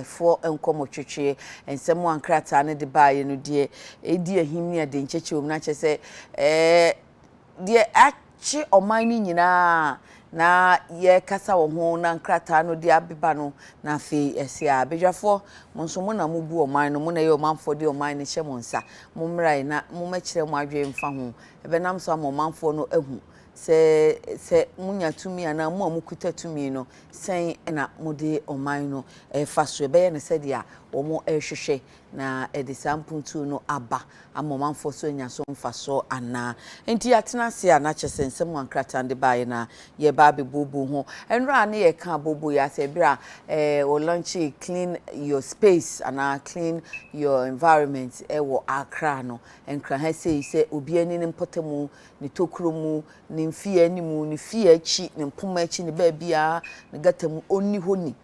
for enkomo twetwe ensem ankrata ne de baaye no de edi ahim ne de ncheche na che se de achi oman ni nyina na ye kasa wo ho na nkrata no de abeba no na fe ese a bedwafo mo nso mo na mo bu oman no mo na ye omanfo de oman ne hye mo nsa mo mrai na mo mekire mo adwe mfa ho ebenam so omanfo no ahu se munya tumi ana mo amukuta tumi no sen na mode oman no fa so be ye ne se dia omo ehwehwe na edisampuntu no aba amomanfo so nya so mfa so ana enti atena se ana kyesensem wankrata de bae na ye ba be bobo ho enra na ye ka bobo ya se bra o launch clean your space and clean your environment wo Accra no enkra ha se obi ani ne mpotemu ne tokromu ne mfie animu ne fie achi ne mpoma achi ne ba bia ne gatamu onni honi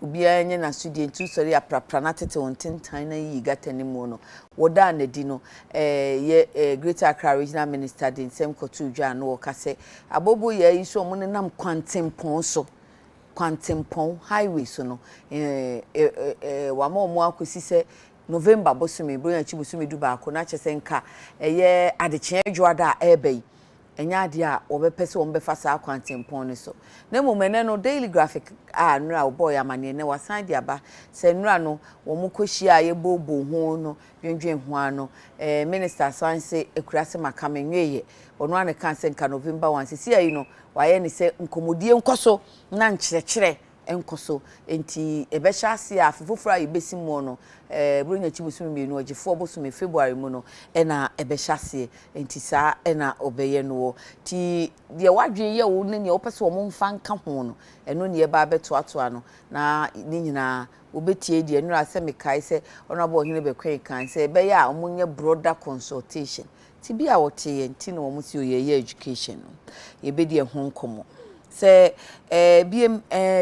ubia nye na studie ntu sori aprapra na tete wontentan na yi gata ni mu no woda na di no ye Greater Accra Regional Minister de nsem kotu dwa no kase abobo ye iso mo ne nam kwantempon so kwantempon highway so no wa mo akosi se November bosumi bro ya chi bosumi du ba ko na chese nka ye Adekye dwoada ebe enya ade a obepese ombefa sa kwantempon ne so na momene no Daily Graphic nura oboy amane ne wasan de aba se nura no wo mukohia ye bobo ho no dwendwen ho ano minister sanse ekurase makamenweye ono ane kan se nka November 1 sisi ayi no waye ne se nkomodie nkoso na nkyerɛkyerɛ enkoso enti ebehya ase afufura ibesi mu no bronya chibusumi mienu ogifo bosumi February mu no na ebehya ase enti saa na obeye no ti de wadwe ye wo ne opese wo mfa nka ho no eno ne ba beto ato no na ni nyina obetie de enura se mekai se onabo ohine bekwen kan se ebe ya omunye broader consultation ti bia wote ye enti na wo musi oye education no ye be de ho nkomo se biem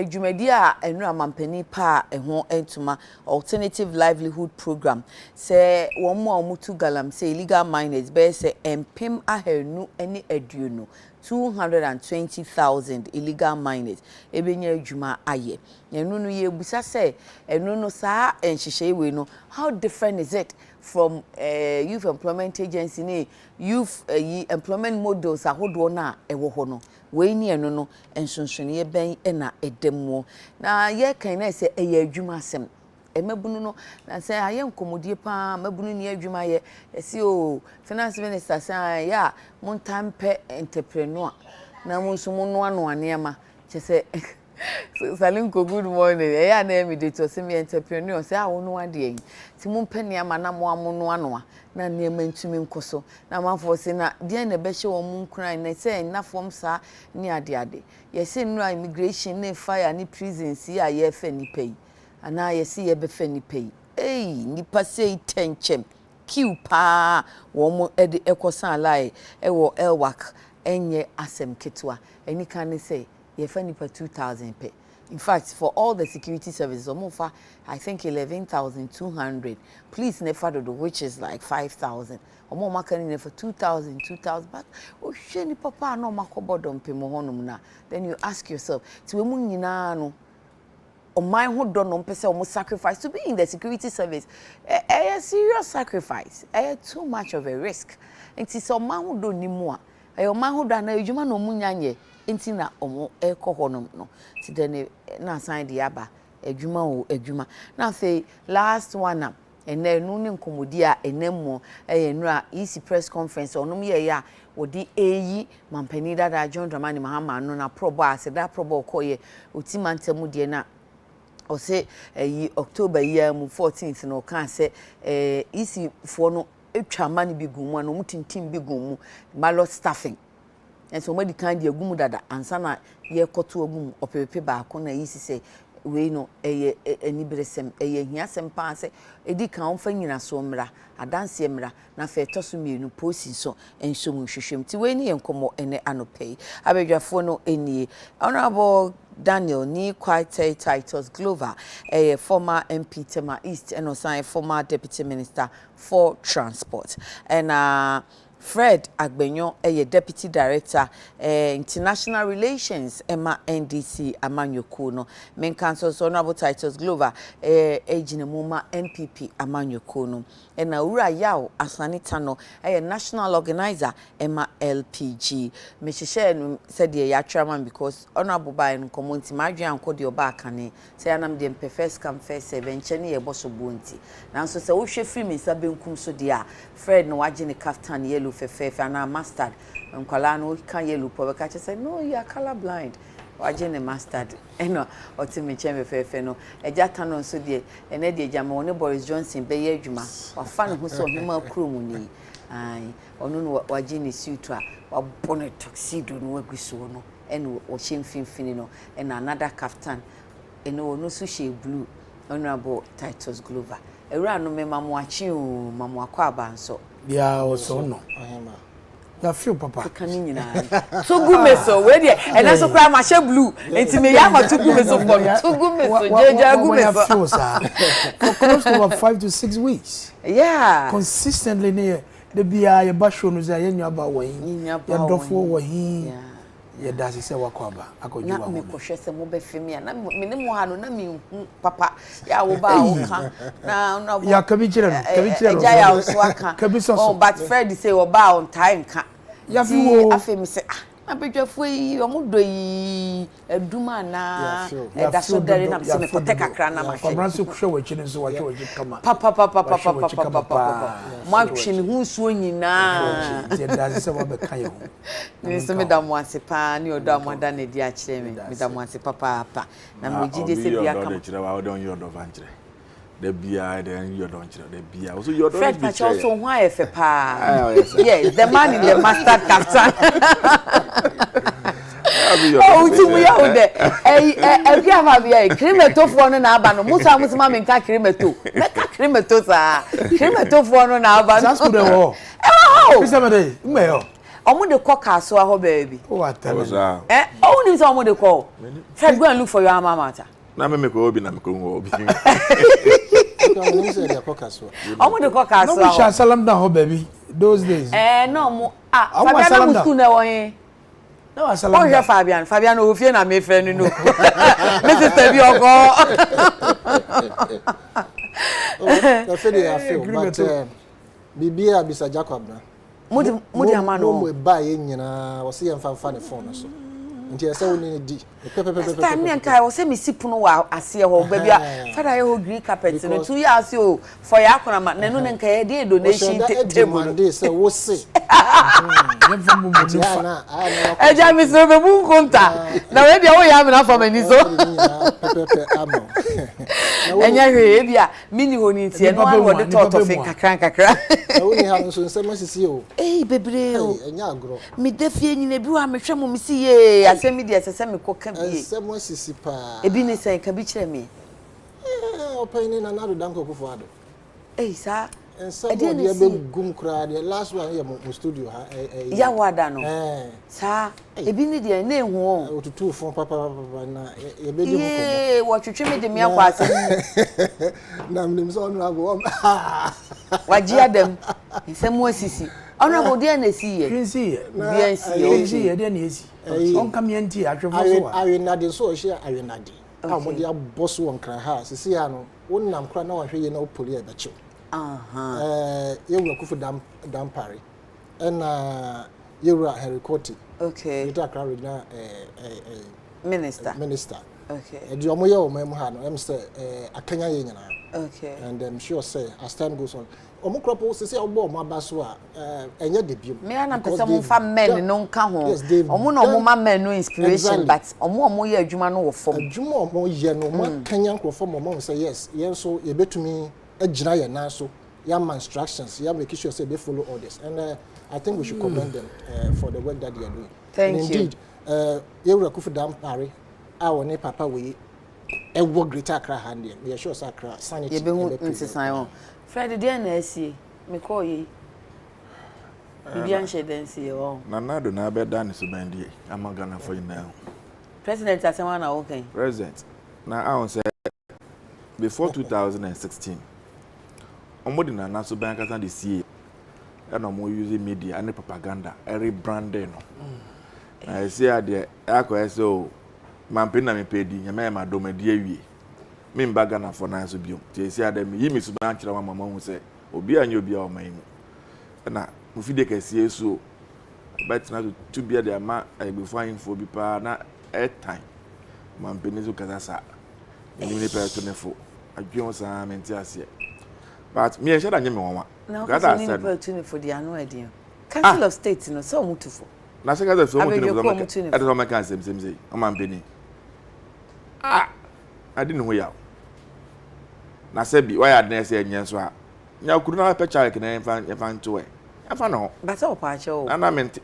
dwumadi a enura mampani pa ho entuma alternative livelihood program se wo mo amutu galam se illegal miners be se empem ahanu eni aduonu 220,000 illegal miners ebenya adwuma aye enu no ye busa se enu no saa enhyehyɛ we no how different is it from youth employment agency ne youth employment models ahodo na ewo ho no we ni enu no ensonsone ben na edemu na ye kan na se eye adwuma asem emabunu no na se aye nkomodie pa mabunu ni adwuma ye esi o finance minister say ya montampe entrepreneur na monso no ano anema chese Salinko good morning ya na emi de to semi entrepreneur say a wono ade yin ti mumpe niama na mo amono ano na niama ntumi nkoso na manfo se na de na be hye wo munkran na say na fom sa ni ade ye say nura immigration na fire ni prison si a ye fa ni pay ana ye si ye be fa ni pay nipa say tenchem kiu pa wo mo ede ekosan lai wo elwak enye asem ketwa eni kan say ye fa nipa 2,000 pay. In fact, for all the security services, I think 11,200. Police never do, which is like 5,000. Omo makani for 2,000, but sheni papa no makobodom pe mo honum na. Then you ask yourself, ti we mu nyina no o man who don't know pese o sacrifice to be in the security service. A serious sacrifice. Too much of a risk. And so man who don't ni mo a man who don't na ejuma no mu nyanye. Enti na omo ekohonom no ti de na san de aba adwuma na say last one na enu ne nkomodi a enemu enura EC press conference onom ye ya odi eyi mampani dada John Dramani Mahama no na probo ase da probo koye otimantemu de na o say October year mu 14th no kan say EC fo no etwa mani bi gumu no mutintim bi gumu ballot staffing. And so many kind of gumu dada ansana ye koto ogum opepe ba ko na yisi se we no eni bresem hiasem pa se edi kan onfa nyina so mra adanse mra na fe toso mienu posi so enso mu hwehwem ti we ni enkomo ene anopei abedwafo no enie honorable Daniel ni quite Titus Glover former MP Tema East and also former deputy minister for transport and Fred Agbenyo deputy director international relations Emma NDC amanyoko no menkan so honorable Titus Glover ejinamuma NPP amanyoko no na ura yaw asanita no national organizer Emma LPG me hye no said ye yatraman because honorable by no community madwan anko de oba akane say anam de first come first serve enchene ye boso bonti nanso se wo hwe free me sabenkum so de a Fred no wagye ne kaftan yellow fefe and mustard nkwala no kan yellow po be ka say no you are color blind wagye ne mustard eno otimi cheme fefe no ejata no so de ene de ejama woni Boris Johnson be ye adwuma wafa ne ho so hima krom ni ai onu no wagye ne suit a wabone tuxedo no waguso no eno o chemfimfini no and another kaftan eno no so she blue honorable Titus Glover ewura no me mamuachi o mamuakwa abanso ya oso no ya feel papa kanini na so gumeso we dey and so cry ma she blue enti me ya ma to gumeso for to gumeso jeja gumeso feel sa for close to about 5 to 6 weeks yeah consistently near the bia ya ba show no za ya nwa ba wan ya dofo wo hin ya dasi se wakwaba akojuwa na me kohwe se mo be femi na me ne mo ha no na me hu papa ya wo ba wo ka na ya kabichire no ja ya so aka oh but Fred say wo ba on time ka ya fi wo afemi se abedwafo yi o mo do yi eduma na da so dare na se me koteka kra na ma hwe Fabranso kuhwe wachi ne so wachi kama papa mo atwe ne hu suo nyina ya dasi se wo be kan ye ho ni so me da mo ase pa ni odo amada na di a kire me da mo ase papa na mo gide se bia kama kire wa don yodo vanchire the bia then yodo nchire the bia also yodo Fred Pacha also hu ayefe pa yes the man in the mustard captain oh tu ya o de bia ma bia krimeto fo no na aba no musa musima me nka krimeto meka krimeto sa krimeto fo no na aba no that's good oh bisamade mmeyo omo de call kaso aho baby oh atame oh ni so omo de call Fred go and look for your alma mater na me ko obi na me ko obi omo de call kaso no we salam down ho baby those days no mo Fabian mu school na won no salam oh Fabian o fie na me friend no me sister bi oko the fede I feel but bibia bisa Jacob na mudi amano mo ba ye nyina wo se yemfa ne phone so nti ese woni ne di pepepepe stand me nkai wo se me sipuno wa ase ho ba bia fada ye ho green carpet no 2 years o for ya akona ma nanu ne nkai dey donation table dey say wo se yemfa mo na eja mi so be mu konta na we dia wo ya me na for mani so pepepe amo enya hwe bia mini ho ni tie no wo de toto fin kakra woni ha no so nsem asisi o bebre o enya agro mi defie nyina bi wa me hwe mo mi si ye asemi dia sese me koka bi nsem asisi pa ebi ne sen ka bi kire me opini na nado danko kufo ado sa nsem dia be gum kra dia last one here mo studio ha ya wada no sa ebi ne dia na ehu otutu fon papa na ye be di mo ko wo twetwe me de me akwa asem na mnim so no ago waji adam nsem asisi honorable dia na si ye Prince ye dia si ye dia na esi on kam ye nti atwefo so awe na de so hye awe na de a mo dia boss won kra ha sisi ya no wonnam kra na wahwe ye na opoli e beche yewura kufu dam pare na yewura Henry Cote okay ita kra regional minister okay do omo ye o mem ha no em say akanya ye nyina okay and I'm sure say as time goes on omo kropo sisi obo omo abaso a enye de biom me ana pese mo fa men no nka ho omo na omo ma men no inspiration but omo ye adwuma no wo fom adwuma omo ye no ma kanya nkrofo mo say yes yen so ye betumi agina ye na so ya man instructions ya make sure say they follow orders and I think we should commend them for the work that they are doing. Thank and you. Indeed, you kufu dam pare our ne papa we e wo greater Accra hand we sure say Accra sanity. Ye be hu nsesan ho. Fred dey na asie me call ye. Bibian she den see ho. na nado na be dan so bandi amagana for you now. President asema na okay. President na I won say before 2016 omodi na so ban kasa de sie and no more using media and propaganda every branding no I see ade akọ so mampena me pedi nyama ma do medie wie me mbaga na for na so biom ti see ade me yimi so ban kire wa mama hu se obi anya obi a o man mu na mu fide kase so but na to be there ma before info bi pa na time mampena so kaza sa ni me pe to ne fo adwen sa menti ase but me share anya me wonwa gada said no to ne fo dia no edin council of state no so mutufo na se kaza so mutufo e do ma kan sem say o mampeni I didn't know ya na se bi why adna se enye so a nya kuru na pe cha ke na fan to e afa no but o pa che o na mente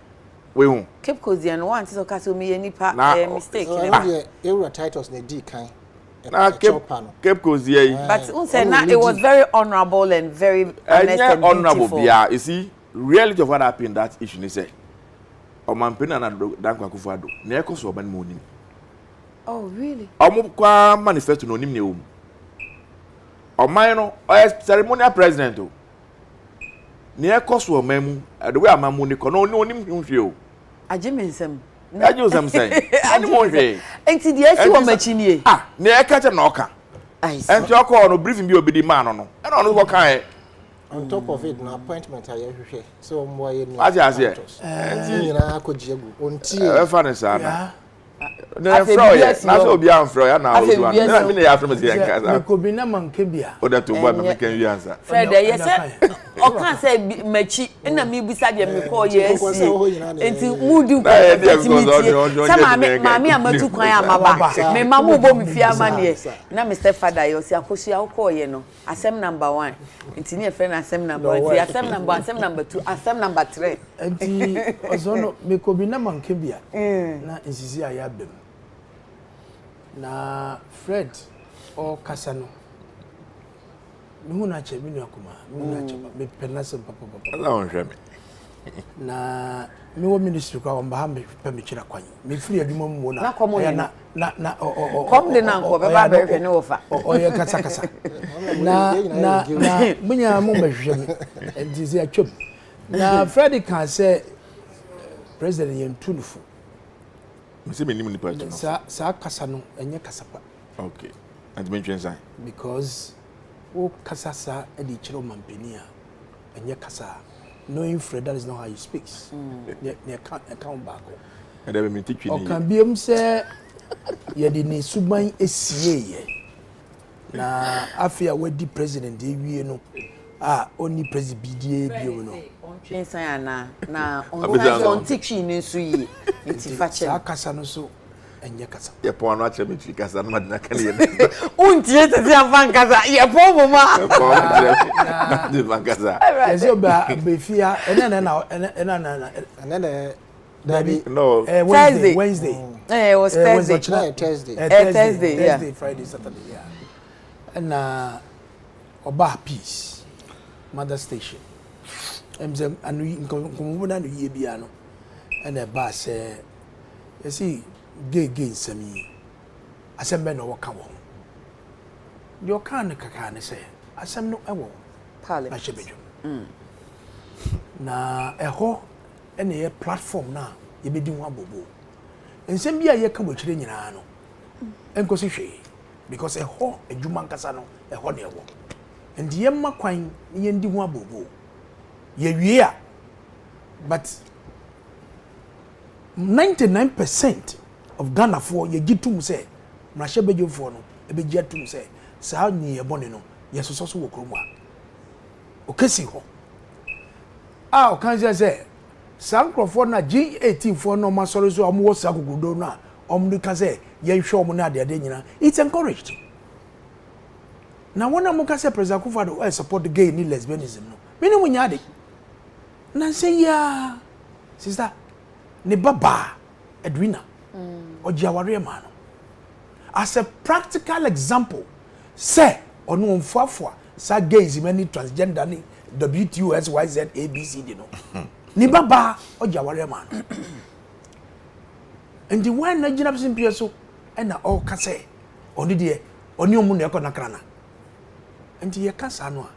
we hu keep cozy and one so ka so me nipa mistake Euro titles na di kan na keep cozy e but un say na it was very honorable and very honest and honorable beautiful. bia you see reality of what happened that issue ni say o mampena na dankwa kufuado na e ko so oban mo ni. Oh really? Omo kwa manifesto no nim ne o. Oman no ceremonial president o. Ne ekoso oman mu the way amamu ni kono no nim hwe o. Ajimensem. Aje osam say. Ani mo hwe. Enti de esi wo machi nie. Ne eka na oka. Enti okọ no briefing bi obidi man no. E no no kan on top of it na appointment aye hwe. So mo aye ni. Aje ase. Enti nyina akoji egu. Onti e fa ne sa na. Na fro ya na so obi an fro ya na o do an na me ne ya fro me se yan kaza ko bi na manke bia o da to bo me kan wi ansa Fred ye se o kan se machi na me bisa de me call ye esi enti mudu ko sama mami amatu kwan amaba me mamu bo me fi amane na Mr. Father yo si akosu ya call ye no asem number 1 enti ne friend asem number 1 asem number 1 asem number 2 asem number 3 enti ozono me ko bi na manke bia na insisi aya bem na Fred o kasano mihuna che minu akuma mihuna che me penase papa ala on hwe me na me wo ministry kwa on ba me pe me kira kwan me free adwuma mu na na kom de na nko be ba be hwe ne ofa o ye kasa kasa na munya mu ba hwe me ndizi atwam na Fred kan say president yentunufu Mse me nim ni pa to no. Sa kasa no enye kasa pa. Okay. And mention sign. Because o kasa sa e di chiro mampeni a enye kasa. Knowing Fred, that is not how he speaks. Ne account back. And then me teach you. O kan biem se ye di ni suban esie ye. Na afia wedi president e wie no. Oni president bidie biem no. Twensan na on teaching ni so yi nti fa che akasa no so enye kasa ye po anu ache me fi kasa no madina kan ye untie tete afan kasa ye po mo ma de van kasa ezo ba fia ena Dabi no Wednesday it was Thursday Thursday Friday Saturday yeah and oba peace mother station emzem anu nkomo na no ye bia no ena ba se esi gay nsami asem be no woka wo yo kan kaka ne se asem no ewo parliament na shebejo na eho ena ye platform na ye bedi ho abobo ensem bia ye ka bochire nyina no enkosi hwe because eho adwuma nkasa no eho ne ewo ndi ye makwan ye ndi ho abobo ye wie but 99% of Ghana for ye gitum say mrahye bejo no e be giatum say sa ni ye bone no ye soso so wokromu a okesi ho o kan say sankrofo na G18 for no masoro so amwo sagogodo na omdu ka say ye hwe omo na ade nyina it's encouraged na wona mo ka say president Akufo-Addo support the gay ni lesbianism no mini mo nya de na say ya sister ne baba Edwina ojiaware ma no as a practical example say onu onfuafua sa gays many transgender ni WTO XYZ ABCD no ne baba ojiaware ma no and the one na gina simpie so e na all ka say oni de oni omu na ekọ nakrana and ye kasa no a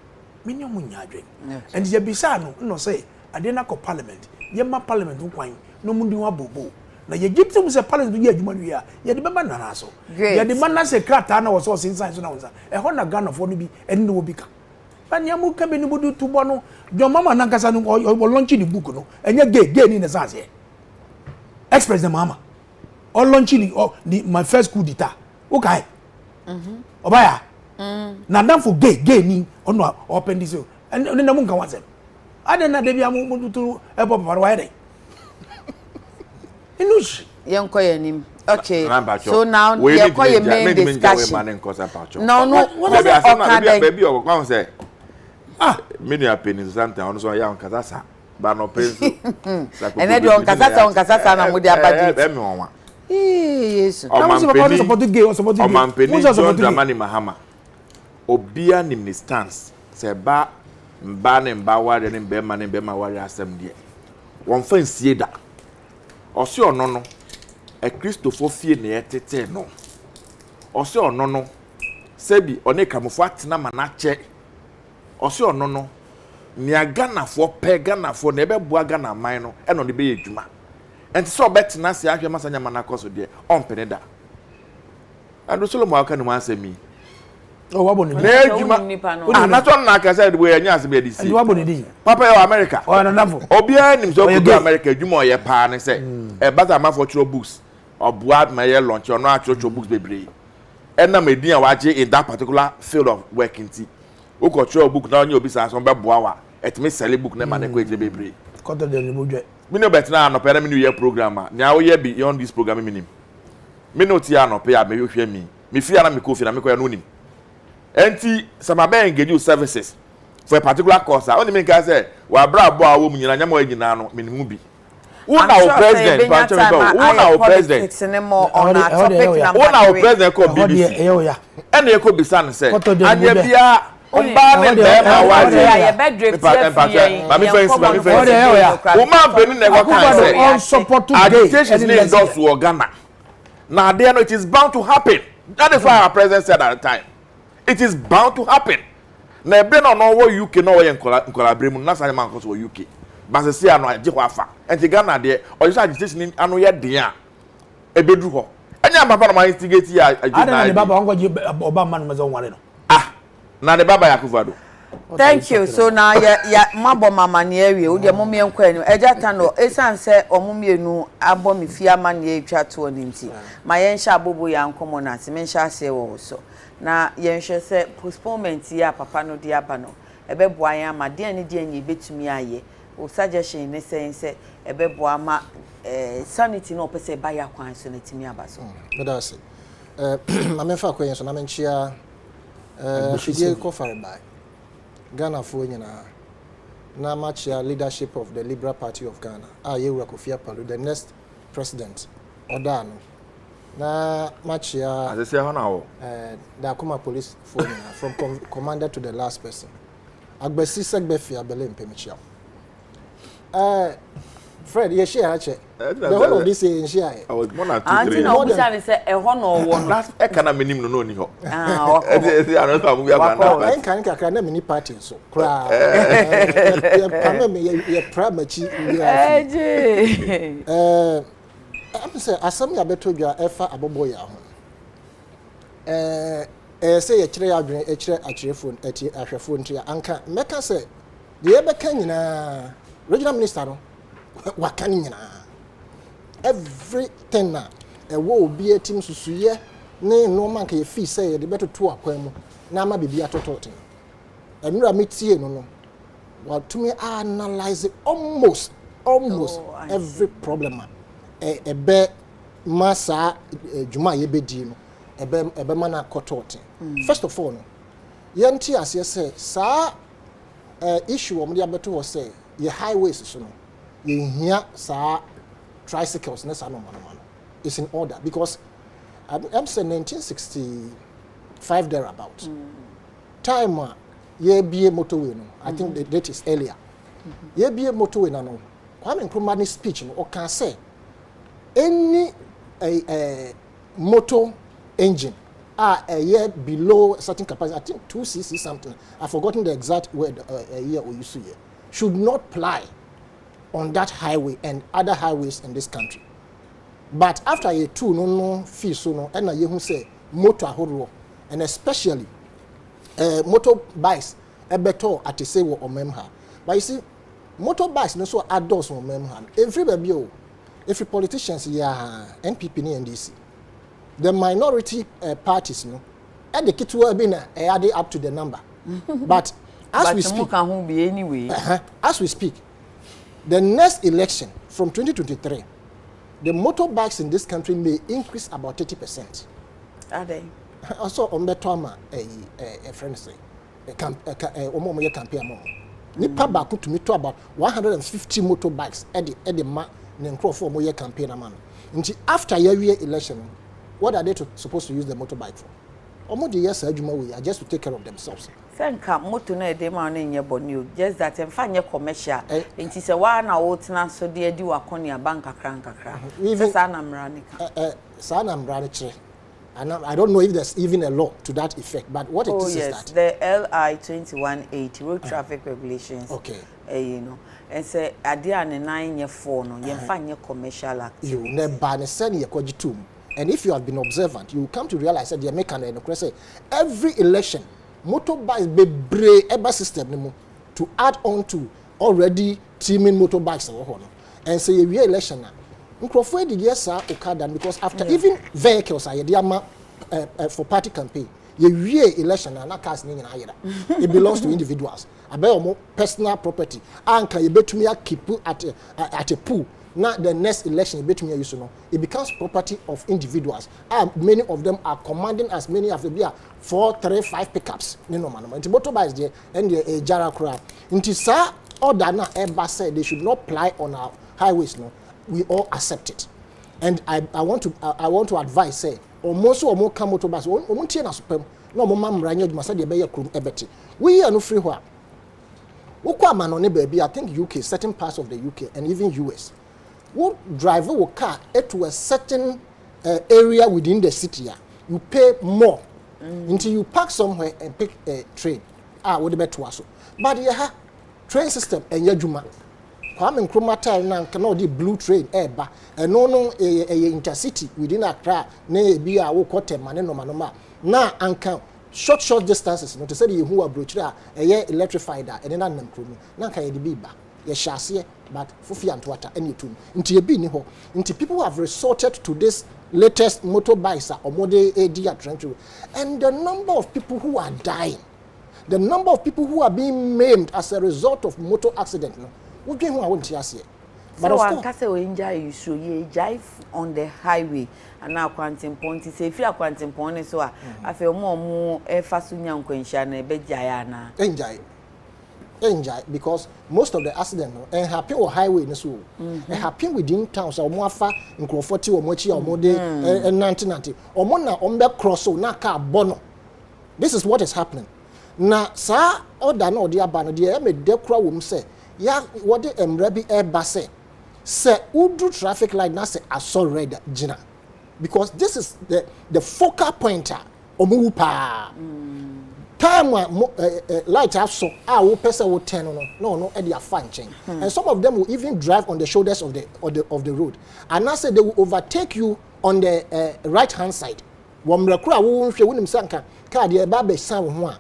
many omu nya adwen and ye bisa no say adena ko parliament ye ma parliament kwan no mundi wa bobo na ye gipse mu se parliament ye adwuma wi a ye de beba na so ye de ma na se krata na wo so sinsan so na wonza e ho na Ghana fo no bi eni no bi ka ban ya mu ka be ni bodu tubo no John Mama na nkasa no o launch the book no enye gay ni na sanse express the mama o launch ni my first coup d'etat okay obaya na dan for gay ni ono open this and na mun kan wasem ade na de bia mu tuturu e pop para wa dey inush yenko yanim okay so now ye call your main discussion no what is baby o kwa say me no apeni something ono so ya nkasa sa ba no penso ene de onkasa na mo di abadi e me wonwa yes na mo support gay o support gay o man peni John Dramani Mahama obia nim ni stance se ba mba ne mba ware ne mbema ne mbema ware asem de won fa nsie da ose ono no e Christopher fie ne etete no ose ono no sebi one kamofo atena manache ose ono no ni aganafo pe ganafo na ebe bua gana man no e no ne be yedwuma enti so betena se ahwe masanya manakoso de ompene da ando Solomon aka ne mu asemi oh wabo ni ejuma na to na aka say we anya asemi edi si wabo ni di papa yo America oh na nafo obia nim so go America ejuma oye pa ne say e bata mafo chiro books obua ma ye launch ono a chiro books bebre ena medin a waje in that particular field of work nti o ko chiro book na onye obi sa so be boa wa etime sell book na ma ne ko ejire bebre koto de mo dwe mi no betina no pere mi no ye program a nya wo ye beyond this program mi nim mi no ti ano pe ya me hwe mi fi ana mi ko fi na mi ko ya no nim enti some be engage services for a particular course only me can say wa bra bo awo mu nyina nyama nyina no minimu bi una o president una o president una o president ko BBC ene e ko bisan say anya bia omba ne be ma wa ya be drift ma mi friends o ma be ni ne go kan say on support agitation is endorse wo Ghana now there no it is bound to happen that is why our president said at the time it is bound to happen na ebe no wo UK no wo ye nkolabre mu na sanye man ko so UK ba se anu age ho afa enti Ghana de o just agitation anu ye den a ebedu ho anya papa no ma instigate ya agina na baba ongo ji oba man mezo ware no na de baba yakufado thank you so now ya mabo mama ne awie wo de momie nkwa anu eja ta no esan se omumienu abo mi fia ma ne atwa to oni nti ma ye nhya abobo ya nkomo na se me nhya ase wo so na yenhwe se postponement ya papa no dia ba no ebeboa yan ma de ani de anyi betumi aye o suggestion ne say ebeboa ma sanity no pese ba ya kwan so na timi aba so bedase amefa kwen so na menchia fidie ko farbai Ghana fo nyina na machia leadership of the Liberal Party of Ghana Yewura Kofi Akpaloo the next president odano na machia as I say how the Akuma police phone from commander to the last person agbesi segbefi abele mpemichia Fred ye share ache the whole of this in share I was more than 2 3 anti na obusa say e ho no wo no last e kana menim no ni ho wako I don't know we are going en kan kakra na mini party so kra ye pame me ye pramachi I'm say asam ya beto dwa efa abobo ya ho say ye kire ya adwen e kire akirefo ati ahwefo ntia anka meka say de ye beka nyina regional minister no wakani nyina everything na wo obi atim susuye ne no man ka ye fi say ye de beto to akwan mu na ma bibi atotote enura metie no what to me analyze almost every problem ebe masa juma ye bedi no ebe mana kotote first of all no yenti ase say sa issue om dia beto say ye highways so no ye hia sa tricycles na sa no mano is in order because I'm saying 1965 thereabout time ye bie motorway no I think the date is earlier ye bie motorway na no Kwame Nkrumah's speech no o can say any motor engine a year below a certain capacity, I think 2cc something, I've forgotten the exact word year or use here, should not ply on that highway and other highways in this country. But after a two no fee so no, and you who say motor ahoro, and especially motorbikes a better at the say or memha. But you see, motorbikes no so adults on memha. Every baby, every politicians here, NPP and NDC, the minority parties no, and the kit will be added up to the number. But as we speak, be anyway. As we speak, the next election from 2023, the motorbikes in this country may increase about 30%. Are they? Also, on the Toma, a friend say, a campaign. Nipa baku to me to about 150 motorbikes at the ma nenkro for moye campaign man. After your election, what are they supposed to use the motorbike for? Omo the years are just to take care of themselves. Senka moto na de ma na nye bonu just that emfa nye commercial enti se wa na wotena so de adi wakoni abanka kakra even sana mranika sana mraniche. And I don't know if there's even a law to that effect, but what it is yes, that the LI 2180 road traffic regulations. Okay. You know, and say adia ne 9 year 4 no yemfa nye commercial activity. You ne ba ne send ye kwajitum. And if you have been observant, you come to realize that the American and say every election motorbikes be brave ever system to add on to already teaming motorbikes and say a election now. Nkrofo the yes sir okada because after even vehicles are for party campaign ye election na cars ni nyina ayeda it belongs to individuals abe personal property anka ye betumi keep at a pool. Now the next election between you know it becomes property of individuals. Many of them are commanding as many of the 4, 3, 5 pickups. You know, man. Inti motorbikes there and the jara crowd. Inti sa order na ever said they should not ply on our highways. No, we all accept it. And I want to advise say almost or more come motorbikes. Omuntie na supem. No mo mam ranyo duma say dey be krum ebeti. We are no free where. Ukwa man on baby. I think UK, certain parts of the UK and even US. What driver will car to a certain area within the city, you pay more until you park somewhere and pick a train. What the to us. But yeah, train system and yajuma. Kwame Nkrumah time now cannot the blue train eba and no intercity within Accra ne be a walk man no manoma. Now anka short distances. Not to say you who are brochure electrified and then Nkrumah. Now can you be back? But fufi and water any tune. Into be ni ho. Into people have resorted to this latest motorbikes or model AD trying to, and the number of people who are dying, the number of people who are being maimed as a result of motor accident. No, we who I want to ask. But so of course, we enjoy you drive on the highway and now quantum point. Say if you are quantum point, so I feel more fasunya nkwenshia na be jayana. Enjoy because most of the accidents and happen on highway so and happen within towns or more far in Crawford or Mochi or Mode and 1990 or Mona on the cross so na car bono. This is what is happening. Na sa or than or dear banner dear me de crowd say ya what the embrabi air basse say udu traffic light na say I saw red Gina because this is the focal pointer omupa. Time light have so our person will turn no they are fine change and some of them will even drive on the shoulders of the road and I say they will overtake you on the right hand side wamrekura wo hwe wonim sanka car de ba be san ho a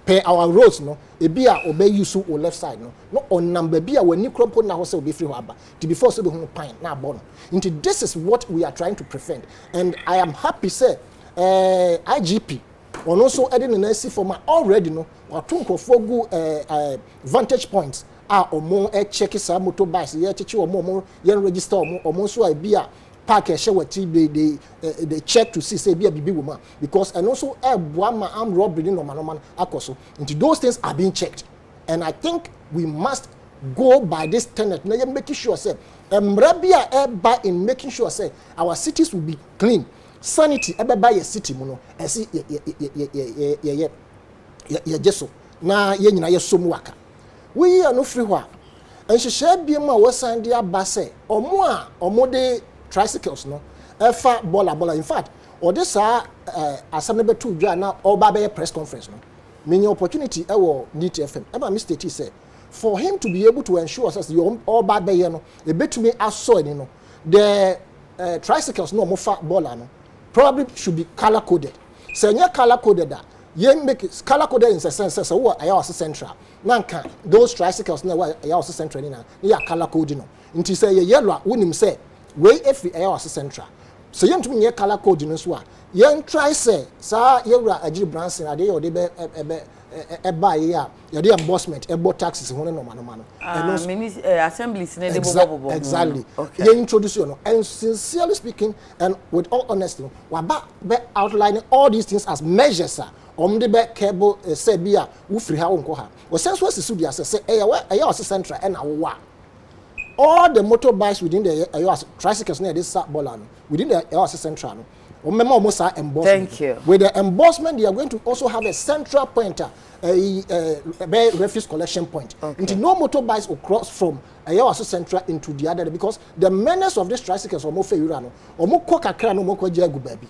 per our roads no e bia obey use o left side no on number bia wani kropo na ho say obi free ho aba to before so be ho pine na bono into this is what we are trying to prevent and I am happy say IGP on also adding an AC for my already no or for go vantage points are or more check some motorbikes yeah teach or more register or more so I be a park a show they check to see say be a baby woman because and also one armed robbery no man akoso into those things are being checked and I think we must go by this tenet na making sure say emrabia in making sure say our cities will be clean. Sanity by your city mono and see jeso na ye nyina ye som waka we are no free wa and she share be ma we san dia ba say omo de tricycles no efa bola in fact or this asem be to dwa na oba be press conference no many opportunity e wo DT FM e ba mistake say for him to be able to ensure that you all bad by you know a bit to me as so you know the tricycles no more fat baller no probably should be color coded. So you color coded that you make it color coded in the sense so what I was central. Nanka those tricycles na I was central ni na ya color code no. Nti say yellow wonim say we if I was central. So you to me color code no so a yen try say sa yewura agiri branch na dey o dey be buy ya dey embossment ebo taxes ho no man assemblies na dey bobo exactly okay. You introduce you know and sincerely speaking and with all honesty we be outlining all these things as measures the be cable say bia wo free ha wonko ha we sense we sisu dia say eya central and awa all the motorbikes within the tricycles near this baller within the central no almost embossment. Thank you. With the embossment, they are going to also have a central pointer, a refuse collection point. Okay. Until no motorbikes will cross from also central into the other because the menace of these tricycles are more favorable.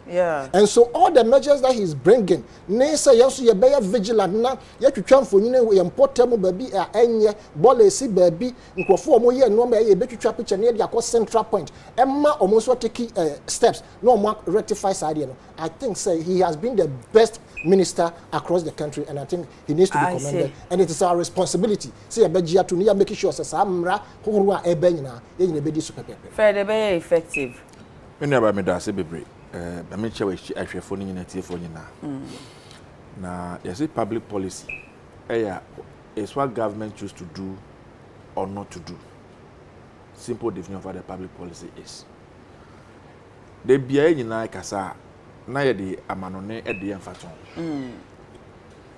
Yeah. And so all the measures that he's bringing, Nessa, yes, you be vigilant now. You to try for you import them baby, any ball see baby, in conform year no may be to trap it near the central point. Emma almost what taking steps, no more rectifies idea. I think say he has been the best minister across the country, and I think he needs to be commended. And it is our responsibility. See a begia to near making sure Samra who are a benina in the bedi super pepper. Fair, very effective. When you me da say bebre I mean che we ahwefo ni na tiefo ni na na you see public policy is what government choose to do or not to do. Simple definition of what the public policy is. The bia nyina kasa na ye de amanone e de emfaton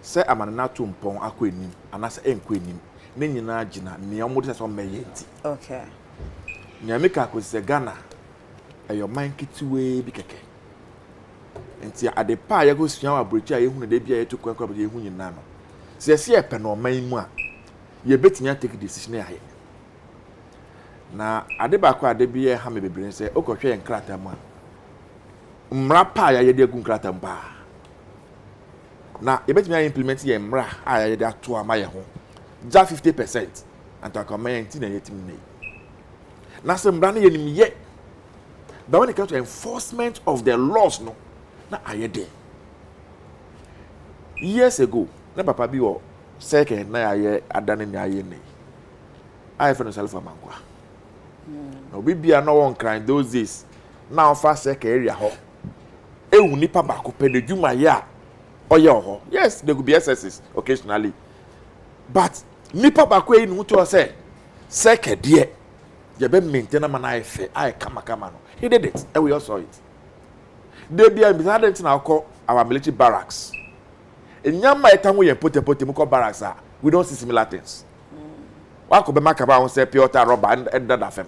se amanona to mpon akwanim anase enkwanim ne nyina agina ne omode se meye nti okay nyameka ko se Ghana your mind kitiwe bi keke nti ade pa ya go sua abrochi a ehunu de bia ye to kwankwa be ehunu nyina no se se e pe no man mu a ye betinya take decision ya na ade ba kwa ade bia ha me bebre se okohwe enkrata mu a mra pa ya yede agun krata mba na ebetimi implement ye mra a ya yede ato amaye ho ja 50% anto comment na yetim nei na se mra na yenim ye but when it comes to enforcement of the laws no na ayede years ago na papa bi wo second na ya adane ni aye nei I for self amankwa no bibia no won cry those days now fast second area ho ewu nipa ba ko pede dwuma ya oye ho yes there could be excesses occasionally but nipa ba ko enu to say second there you be maintain am na ife I kama no he did it and we all saw it they be decided na call our military barracks enyama etanwo ye potepote mu call barracks we don't see similar things wa ko be makaba won say pure water rubber and that fam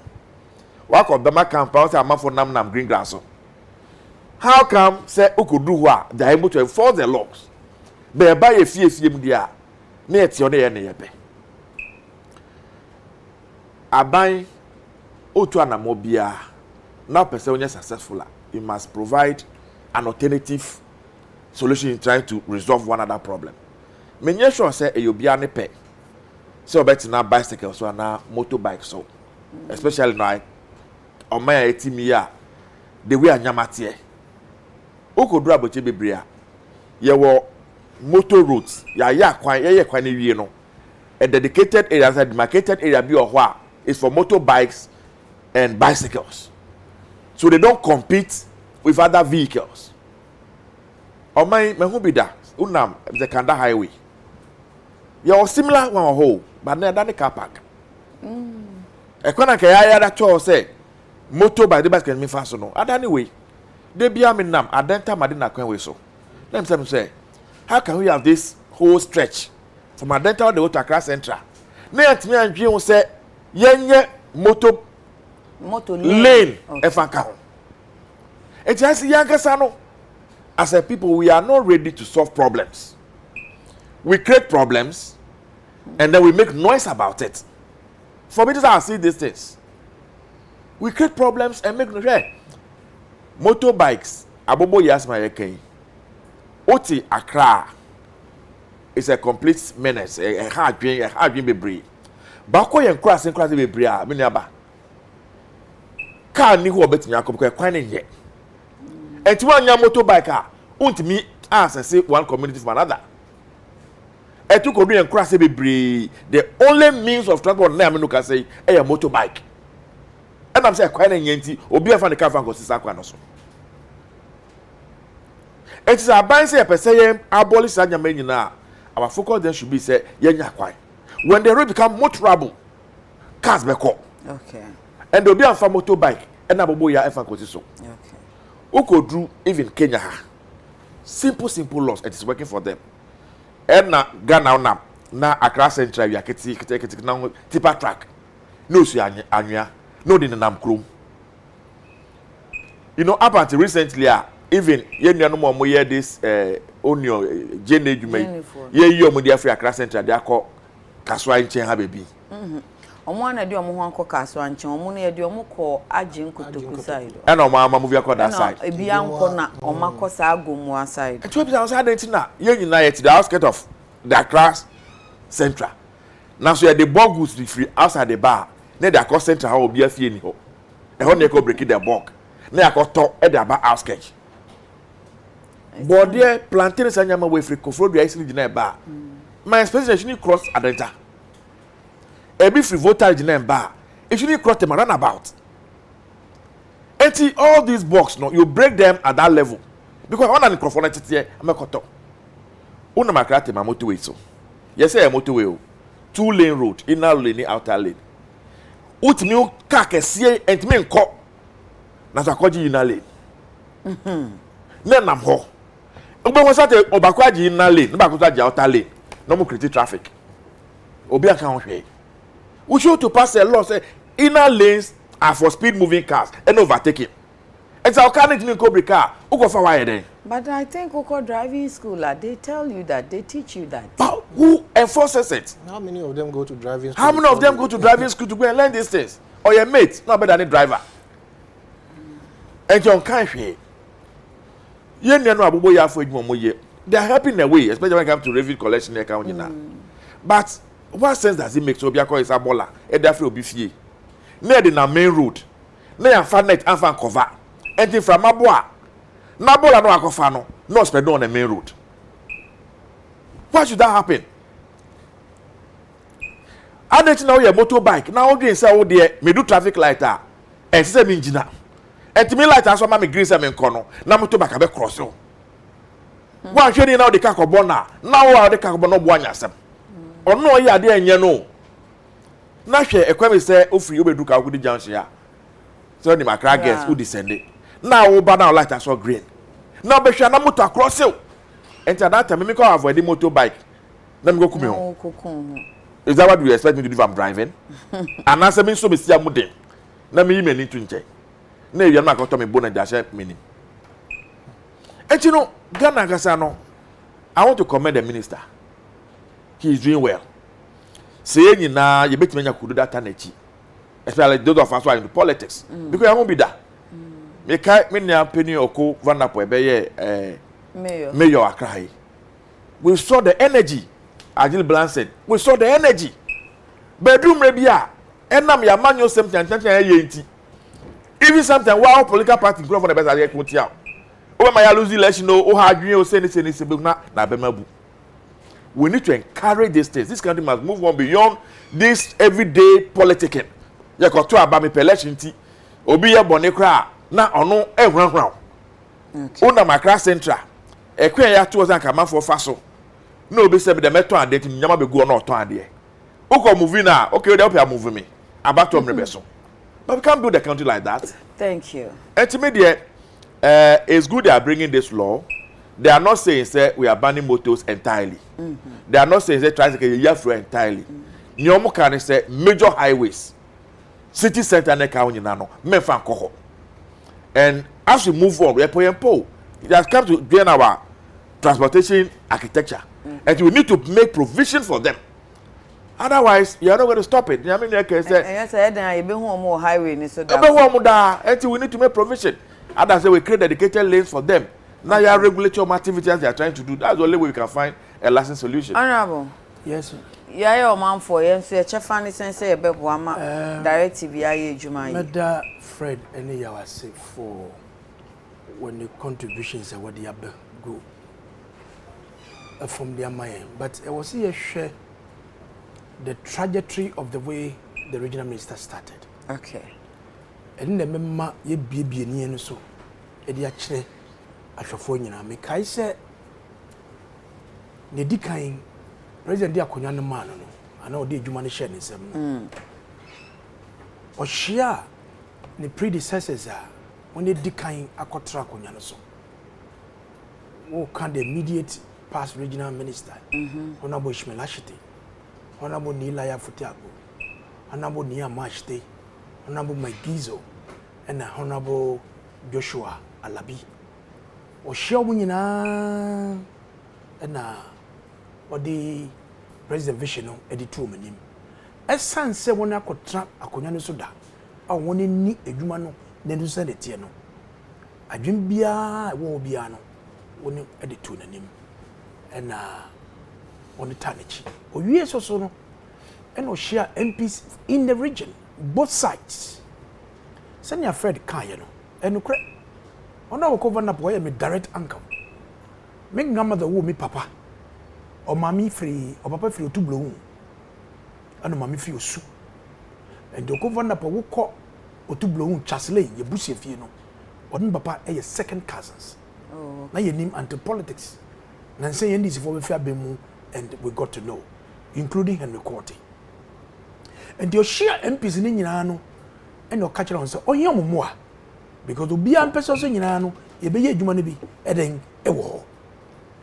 wa ko be makamba won say amafo nam green grass so. How come say Ukudruwa they are able to enforce the laws? Be buy a fie mu dia na eti one ye na ye be. Aban otu anamo bia na person onye successful you must provide an alternative solution in trying to resolve one other problem. Menye sure say eyobia ne pe. Say obeti na bicycle so na motorbike so. Especially now on my etimi ya the way anyamate Okodura boche bebrea ye wo motor roads ya kwan ye kwan wie no a dedicated area, a demarcated area bi ohwa is for motorbikes and bicycles, so they don't compete with other vehicles. O my me hu bi da unam the Kanda highway you similar one whole but na da car park e kwana ka ya da cho say motorbike the bicycle me fa so no adani way they be nam adenta madina kwen we so let me say how can we have this whole stretch from adenta all the way to Accra Central na yatimi anhwe say yenye motor lane efanka ho it has yankasa no as a people we are not ready to solve problems. We create problems and then we make noise about it. For me to see these things, we create problems and make noise. Motorbikes, abobo yasma yekei. Oti Accra is a complete menace. A hard dream be brave. Bako yen cross be bria me aba. Car ni ho betimi akọ kwan ne enti wanya motorbike a untimi say one community from another. Etu ko do yen cross be bria. The only means of transport na me no can say a motorbike. And I'm saying kwan ne nti obi afa ne car fan go sisa kwan no so. It is a ban say a person abolish that nyina. Our focus then should be say yenya kwan. When the road become more trouble, cars be call. Okay. And they'll be on motorbike and abobo ya efa kosi so. Okay. Uko drew even Kenya. Simple laws. It is working for them. And na Ghana na Accra Central ya keti na tipa track. No si anya. No din nam krom. You know, up until recently, even yenya no mo hear this onio jene dwuma. Ye yi omo dia free Accra Central dia call kaswa nchen ha bebi. Omo ana di omo ho anko kaswa nchen omo na di omo ko agye nkotoku side. And omo ama move akọ that side. Ebi anko na omo akosa agomu side. It was outside na ye nyina yet the outskirts of the Accra Central. Now so the bog goods free outside the bar. Na the Accra Central ha obi afie ni ho. E ho na ko break the bog. Na akoto e the bar outskirts. But there plantain sanyama we free kofro do isi gina ba. My expectation cross Adenta. Every free voter gina ba. It should cross them runabout. And all these blocks no you break them at that level. Because one an microphone here amakoto. Una makrate ma motorway so. Yes say motorway. 2-lane road, inner lane, outer lane. Utimi car kese entimi nko. Na so akwaji inner lane. Na nam ho. Ogbe won sate obakwaji inner lane, na bakwaji outer lane. No mo create traffic. Obi aka ho hwe. We should to pass a law say inner lanes are for speed moving cars and overtaking. It's our car need to go break car. Who go for why then? But I think Oko driving school, they tell you that, they teach you that. But who enforces it? How many of them go to driving school? How many of them go to driving school to go and learn these things? Or your mate, not better than a driver. And your country. You know abubo ya for you. They are helping their way, especially when it comes to revenue collection account. But what sense does it make? So Obiako is a baller, and therefore be fee. Near the main road, near fan net and fan cover. And from Maboa, Nabola no akofano, no spread on the main road. Why should that happen? I don't know your motorbike. Now again, say oh dear, me do traffic lighter, and say me engineer. And to me lighter, so me green some kono. Na motorbike abe cross you. One shady now the kakobona. Now the kakobona buanya sem. Or no ya de enye no. Na hwe ekwemi say ofri obedu ka okudi junction ya. So the Accra girls who descended. Now we banner light as well green. Now be sure na motor cross you. Enter that time me call avoid the motorbike. Let me go come home. Is that what you expect me to do if I'm driving? And answer me so me see amuden. Na me email to nche. Na you na go to me bonnet dash mini. And you know, Ghana Gasano, I want to commend the minister. He is doing well. Saying na you bet me nya kudu that tanechi. Especially those of us who are into politics. Because I won't be that. Me kai me nya penny oko vanapo ebe mayor Accra. We saw the energy. Agil Blanc said, we saw the energy. Bedroom rebia. Enam ya manyo something yenti. Even something wow political party grow for the best idea kutia. O ma ya lose election no o ha adwin o say na bemabu. We need to encourage these things. This country must move on beyond this everyday politicking. Ya ko to aba me election ti. Obi ye bone kra na ono ehwanhwan. Okay. Una Accra Central. Ekwe ya to ozan ka manfo fa so. No be say be the meto ade ti nyama be go na oton ade. Uko movie na, okay, they help move me. About to rebeso. But we can't build the country like that. Thank you. And to me, it's good they are bringing this law. They are not saying say we are banning motors entirely. They are not saying say tricycle you have to entirely. Nyomo can say major highways, city center ne ka onyina no, mefa nkoho. And as we move on, we are paying it has come to join our transportation architecture. And we need to make provision for them. Otherwise, you are not going to stop it. I mean, yes, I be home highway. So we need to make provision. Others say we create dedicated lanes for them. Now you are regulating activities they are trying to do. That's the only way we can find a lasting solution. Honorable, Yes. Yeah, your man for you, so your chef funny sense say a beb wama directive ya juma. Meda Fred any yawa say for when the contributions are what they go from their mind. But I was here share the trajectory of the way the regional minister started. Okay. And the member ye be ni so e dey akire ahwefo nyina me kai se ne dikan president dia akonya no man no ana o dey adwuma ne share ne sem no o share ne predecessors a when they dikan akotra akonya no so wo kan the immediate past regional minister honorable Ishmael Ashite, honorable Nilaya Futiago, honorable Nia Mashte, honorable Maigizo, and honorable Joshua Alabi. O share nyina na what the president vision no e di two manim. Esan se wona akotra akonya no so da. A woni ni adwuma no na ndu se de tie no. Adwem bia wo bia no woni e di two nanim. And on the Tanichi. Or yes or so no, and or share MPs in the region, both sides. Send your Fred Kayano, and no on our cover up where me direct uncle. Make number the woman papa, or mammy free, or papa free to blow, and mammy free soup. And the cover up a walk or to blow chasley, your bussy if you know, or papa a your second cousins. Oh, now your name anti politics. And saying this for Bemu, and we got to know, including Henry Courty. And your share MPs in Inano, and your catcher on say, oh, yeah, more. Because to be a person in Inano, you be a human be, edding a war.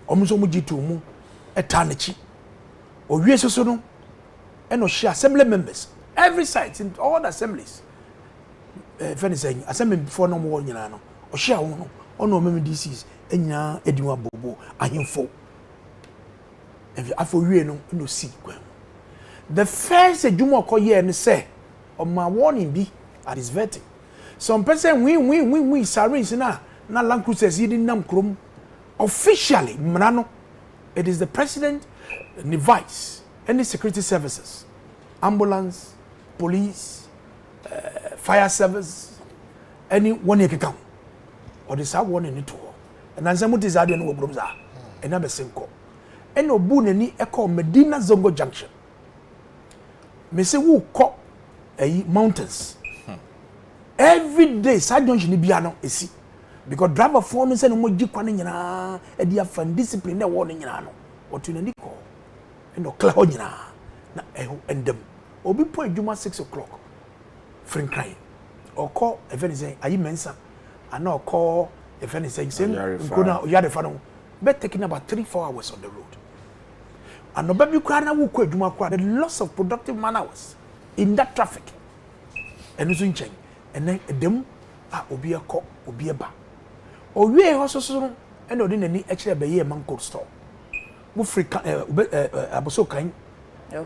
Almost Mujitu, a Tanichi, or Yesono, and no share assembly members, every side in all the assemblies. If anything, assembly before no more Inano, or share one, or no memory disease. Enya edwa bobo ahemfo evi afo wie no si kwam the first edwuma okoye ne say o ma warning bi at his vetting some person we sirens na land cruisers yidi nam krom officially mrano it is the president the vice and the security services ambulance police fire service any one ekeka or the sa warning it and Nansamu is adding no bromza, and never sinko. And no booneni echo Medina Zongo Junction. Mese wu ko mountains. Every day, side junction biano esi. Because driver phone is no more jikwane nyina, e dia fan discipline na warning nyina no. What you need call. And no clear nyina. Na and them. Obi po adwuma 6 o'clock. Friend crying. Or call if anything, ayi mensa. And no call if anything, you had a fun, but taking about 3-4 hours on the road. And no baby crying, who could do the loss of productive man hours in that traffic. And using chain, and then them are Obia Cock, Obia Ba. Or we also soon, and ordin any extra bay man cold store. Mufri Aboso kind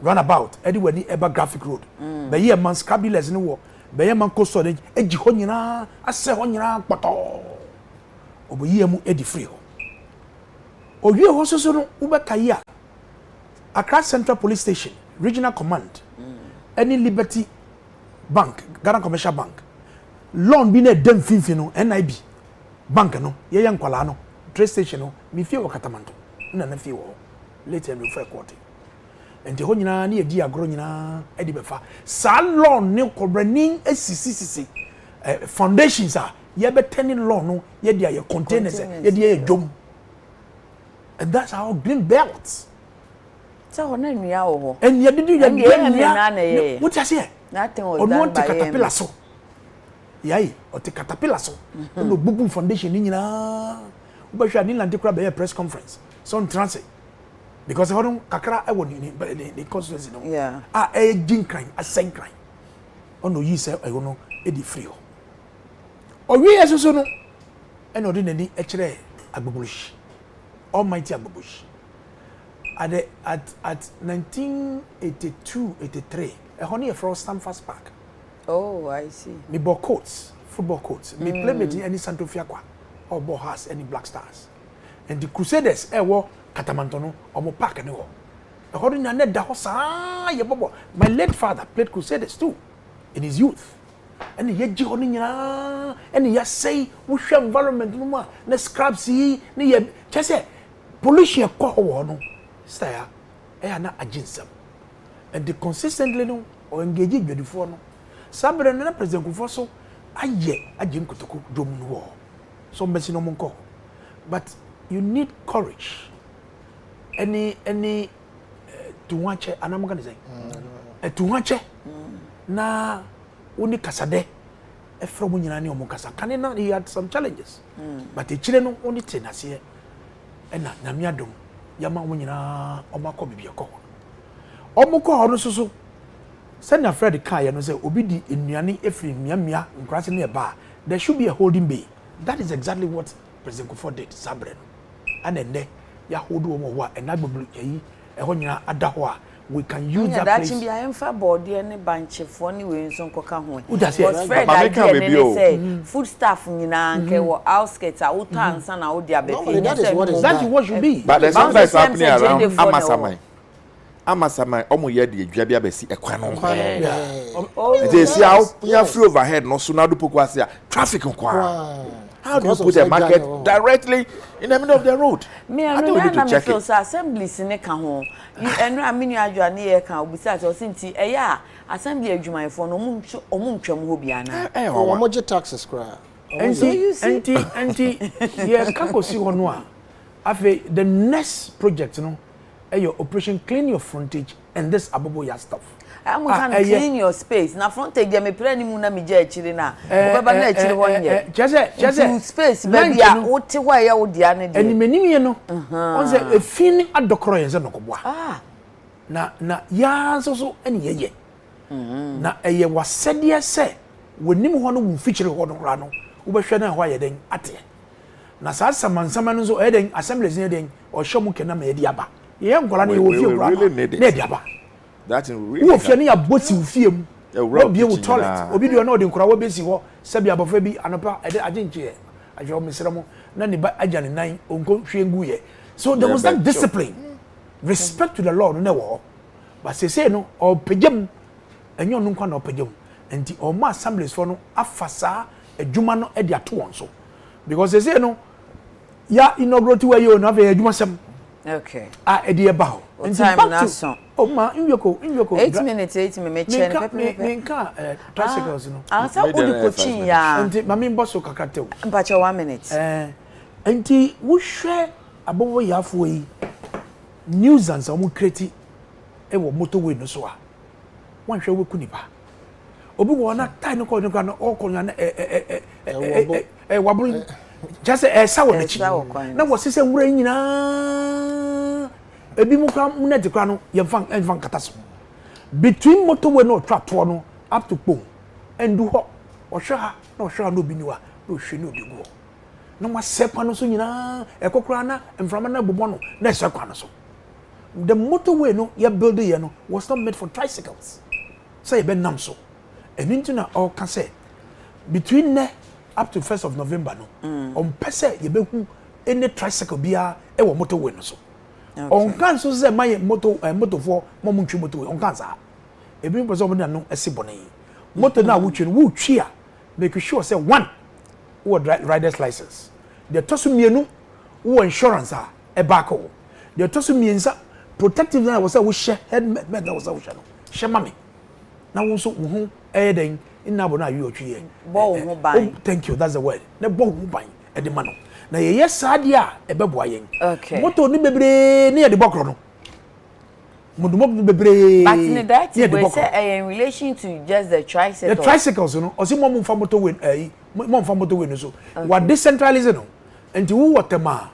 run about anywhere near Eba Graphic Road. Bay a man's cabilas in the war, Bay a man cold storage, Ejihonina, a Sehonina, Pato. Oboye mu edi free ho owie ho so no ubekaya Accra Central Police Station Regional Command any Liberty Bank Ghana Commercial Bank loan bi na dem finfin no NIB bank no ye yankwala no train station no mi fie wakatamanto na fie wo later me for court enti ho nyina na edi agro nyina edi befa sa loan ne kobrani asisi foundations are ye be turning law no ye dia ye containers ye dia ye dom and that's how green belts so ho na nua wo ho and ye did you nua what you say nothing was done by caterpillar so yai o te caterpillar so no bubu foundation ni nyina wo hwa ni land kura be press conference so on transit because ho no kakra e wo ni constituency no yeah e jin crime a sen crime ono yi say e no e di free ho o wi eso no and ordinary echere agbobush almighty agbobush at 1982-83 honey from Stamford Park. Oh, I see. Me bought coats, football coats. Me play me any Santo Fiacqua or Bohas any Black Stars. And the Crusaders were Catamantono or mo park no. According to that house, my late father played Crusaders too in his youth. And he had and he say, we share environment, no more, no scraps, just say, pollution, no, stay, not against them. And they consistently no, or engage with the phone. Somebody and President Kufoso, I Jim Kutuku, Drum War. So, Messi no monko. But you need courage. Any, to watch it, and I'm going to say, to watch it, na. Uni kasade efro mu nyina ne omo kasa kanena he had some challenges but the chile no only tenase e na nyamiadom yama mu nyina omo akọ bibia kọ omo kọ ho no soso se na Fred kan ye no se obi di enuane efri miamia nkrase ne ba there should be a holding bay. That is exactly what President Kufuor did sabre no and then ya hold omo ho a na gboblu yi e ho nyina ada ho a we can use that place. That be I am for body any bunch for any way so koka ho. But Say food staff nyina nke wo outskirts out ansa na wo dia be fi. That is what should be. But there's something that's happening around Amasamai omo ye de adwa bia be si ekwan no. They see how you free overhead no so na do poku ase traffic nkwa. How do you put a market directly in the middle of the road? I think we need to check it. Assembly sine ka ho. Enu aminu adwane ye kan obisa to sinti eya assembly adwumayefo no omu ntwam ho bia na. Omo je taxes kra. Anti ye kan go si ho no a. Afi the next project no your operation clean your frontage and this aboboya stuff. I'm going to clean your space. Na frontage dey me pray ni mu na me je akiri na. Obeba na akiri ho nye. Jese space baby a wote ho ya wo dia ne de. Animanim ye no. On say efin adokoro ye ze nokoboa. Na ya so eni ye. Na eye wasede se wonim ho no wo feature ho no kra no. Wo behwe na ho ye den ate. Na sa samansama no so e den assemblies ne den o hwomu kena ma ye di aba. Ye nkola na ye wo fie kra no. Na di aba. That's in really. Wo fie ne ya boti wo fie mu. Wo bie wo toilet. Obi do na o de nkora wo besi ho. Sabi abofa bi anopa e de agenche. Ajo mesramo na ne ba agya ne nan onko hwe ngu ye. So there was that discipline. Respect to the Lord no wo. But say no o pejam enyo no nkwa na o pejam. Enti o ma assemblies for no afasa adwuma no e de ato won so. Because say no ya inaugurate we you no have adwuma sem. Okay. E de e ba ho. Time na so. Oh ma inweko 8 minutes 8 me chair pepe menka tricycles no ansa odi kochin ya enti mami mboso kakatew mpacha 1 minute enti wo hwe abobo yafo yi nuisance o mu create e wo motorway no so a wan hwe we kunipa obi wo na tai no ko no okonya na wabulu just sa wo nechi na wo sese nwura nyina ebi mu kwa mu net kwa no ye fan kataso between motorway no tractor no up to pom endu ho ohwa na ohwa no bi niwa no hwe no de go no ma sepa no so nyina ekokora na mframa na bobo no na sekwa no so the motorway no ye build here no was not made for tricycles say be nam so enintu na all can say between up to 1st of November no on pese ye be hu any tricycle bia e wo motorway no so. Okay. On can so say my motor for mom ntwi motor on can sa e bi person mo no esibone motor na wutwi no wutwi a make sure say one wo rider's license the tosu mienu wo insurance a e back o the tosu miensa protective na wo say wo share helmet na wo say wo share no share mame na wo so wo hu e den ina bo na yu otwi ye bo wo ban thank you that's the word na bo wo ban e de ma no na ye yesade a ebeboa yen moto ni bebre ni ye de bokro no mudumo bebre but in that we say in relation to just the tricycles no o si mo mfa moto we mo mfa moto we no so wa decentralize no enti wo wotema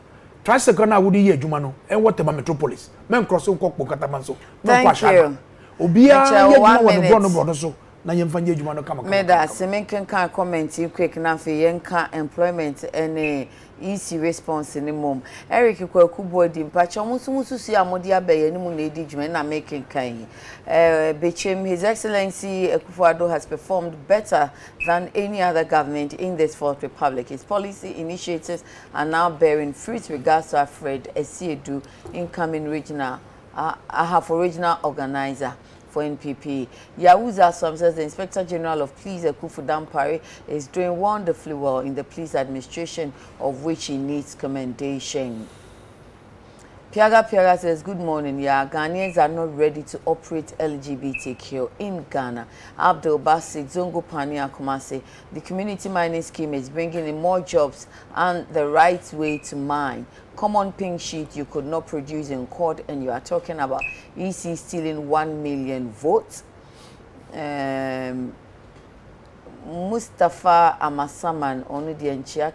tricycle na wo di ye adwuma no en wotema metropolis men cross nkokpo kataman so men kwa sha obia ye adwuma wo no so na yemfa nye adwuma no kama me da semenken kan comment quick na fe yenka employment and easy response ni mom Eric Kwaku body mpacha musu si amodi abaye ni mu na edi dwuma na making kan Bechem His Excellency Akufo-Addo has performed better than any other government in this fourth republic. His policy initiatives are now bearing fruit regards to Alfred Esiedu incoming regional Ahafo regional organizer for NPP. Yahuza Som says the Inspector General of Police, Akufu Dampare, is doing wonderfully well in the police administration, of which he needs commendation. Piaga says, good morning. Yeah, Ghanaians are not ready to operate LGBTQ in Ghana. Abdul Basit Zongo Pania Kumase, the community mining scheme is bringing in more jobs and the right way to mine. Common pink sheet you could not produce in court, and you are talking about EC stealing 1 million votes. Mustafa Amasaman, only the Nchiak.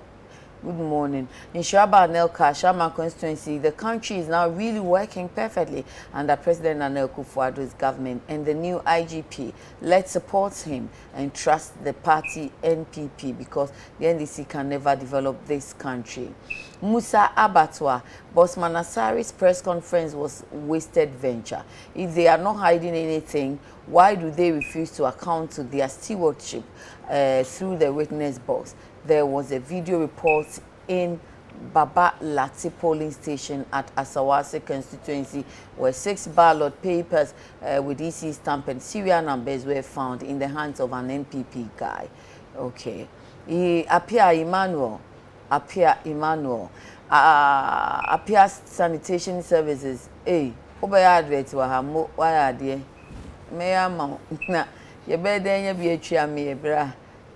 Good morning. In Shaba Anelka, Shama constituency, the country is now really working perfectly under President Nana Akufo-Addo's government and the new IGP. Let's support him and trust the party NPP, because the NDC can never develop this country. Musa Abatwa, Boss Manasari's press conference was wasted venture. If they are not hiding anything, why do they refuse to account to their stewardship through the witness box? There was a video report in Baba Lati polling station at Asawase constituency where 6 ballot papers with EC stamp and serial numbers were found in the hands of an NPP guy. Okay. Appear Emmanuel. Appear Sanitation Services. Hey, Obaya advert wahamo why there? Mayor Mount. Na, ye better be a chia me,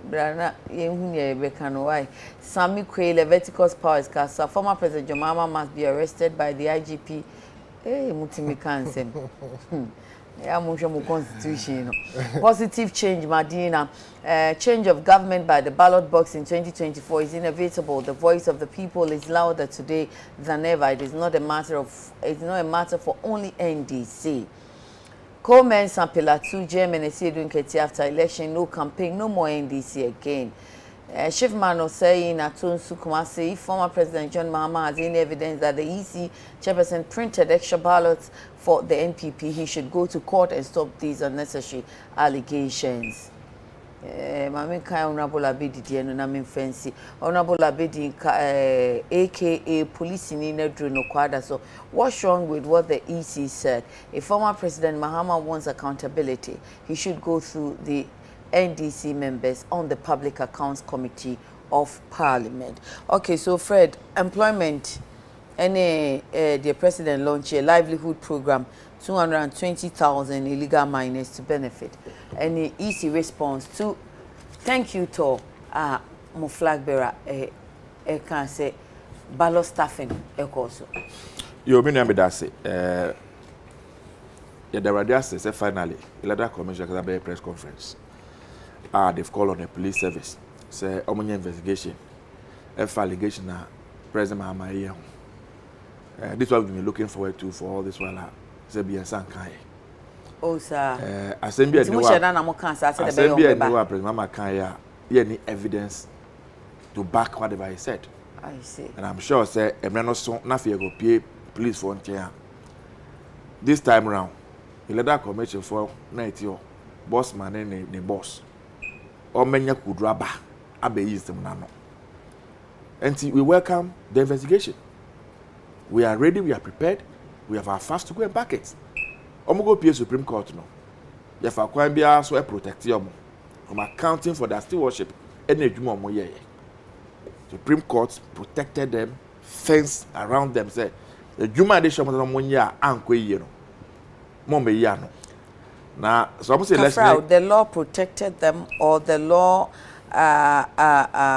Brana, why? Sami Kwe, Leviticus Powers Casa, former President Jomama must be arrested by the IGP. Hey, Mutimikansen. Yeah, constitution. Positive change, Madina. Change of government by the ballot box in 2024 is inevitable. The voice of the people is louder today than ever. It's not a matter for only NDC. Coleman Sampela 2 Germany said after election, no campaign, no more NDC again. Schiffman was saying at Tunsu Kumasi, former President John Mahama has any evidence that the EC chairperson printed extra ballots for the NPP, he should go to court and stop these unnecessary allegations. Mami kai Honorable Abedi Dieno na fancy. Honorable Abedi aka police in Nedru no Kwada. So what's wrong with what the EC said? If former President Mahama wants accountability, he should go through the NDC members on the Public Accounts Committee of Parliament. Okay, so Fred, employment, the president launched a livelihood program, 220,000 illegal miners to benefit. Any easy response to thank you to mo flag bearer can say ballot staffing also. You mean me that say yeah, the radio says finally electoral commission can have a press conference. They've called on the police service. Say omonya investigation. Allegation na President Mahama here. This is what we've been looking forward to for all this while. Say be Sankai. Oh sir. Assembly and President Mahama can any evidence to back whatever he said. I see. And I'm sure say Emrano so na fear go pay police for here. This time round, electoral commission for 90 boss man and the boss. Or menya kudraba abe yisem nano. And we welcome the investigation. We are ready, we are prepared, we have our facts to go and back it. Omo go pay Supreme Court no. Ye fa kwan bia so e protect you from accounting for their stewardship. Any adwuma omo ye. Supreme Court protected them, fenced around them, said the adwuma dey show omo nya anko ye no. Mo me ya no. Now, so I'm saying the law protected them, or the law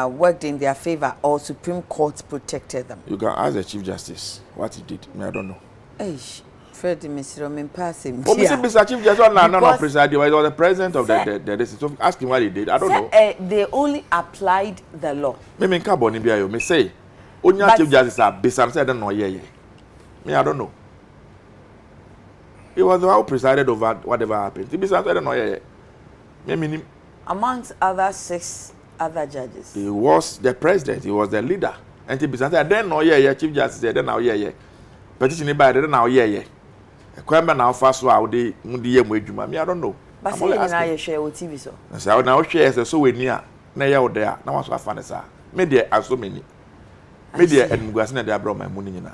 worked in their favor, or Supreme Court protected them. You can ask the Chief Justice what he did. I don't know. Hey, Freddie, Mr. Passing. Oh, Mr. Chief Justice, no, presiding. He was the president of the so ask him what he did. I don't know. They only applied the law. Me carbon in me say, Onya Chief Justice are beside I don't know. Me, I don't know. He was the one who presided over whatever happened. I don't know. Amongst other 6 other judges. He was the president. He was the leader. And he said, I don't know. Chief Justice said, then now, petition by then now, Kwamba now fast so they me, I don't know. But say now share with TV so. I say now share so we near. Na ya there. Now what's funny sir. Media are so many. Media and Guasina they brought my money na.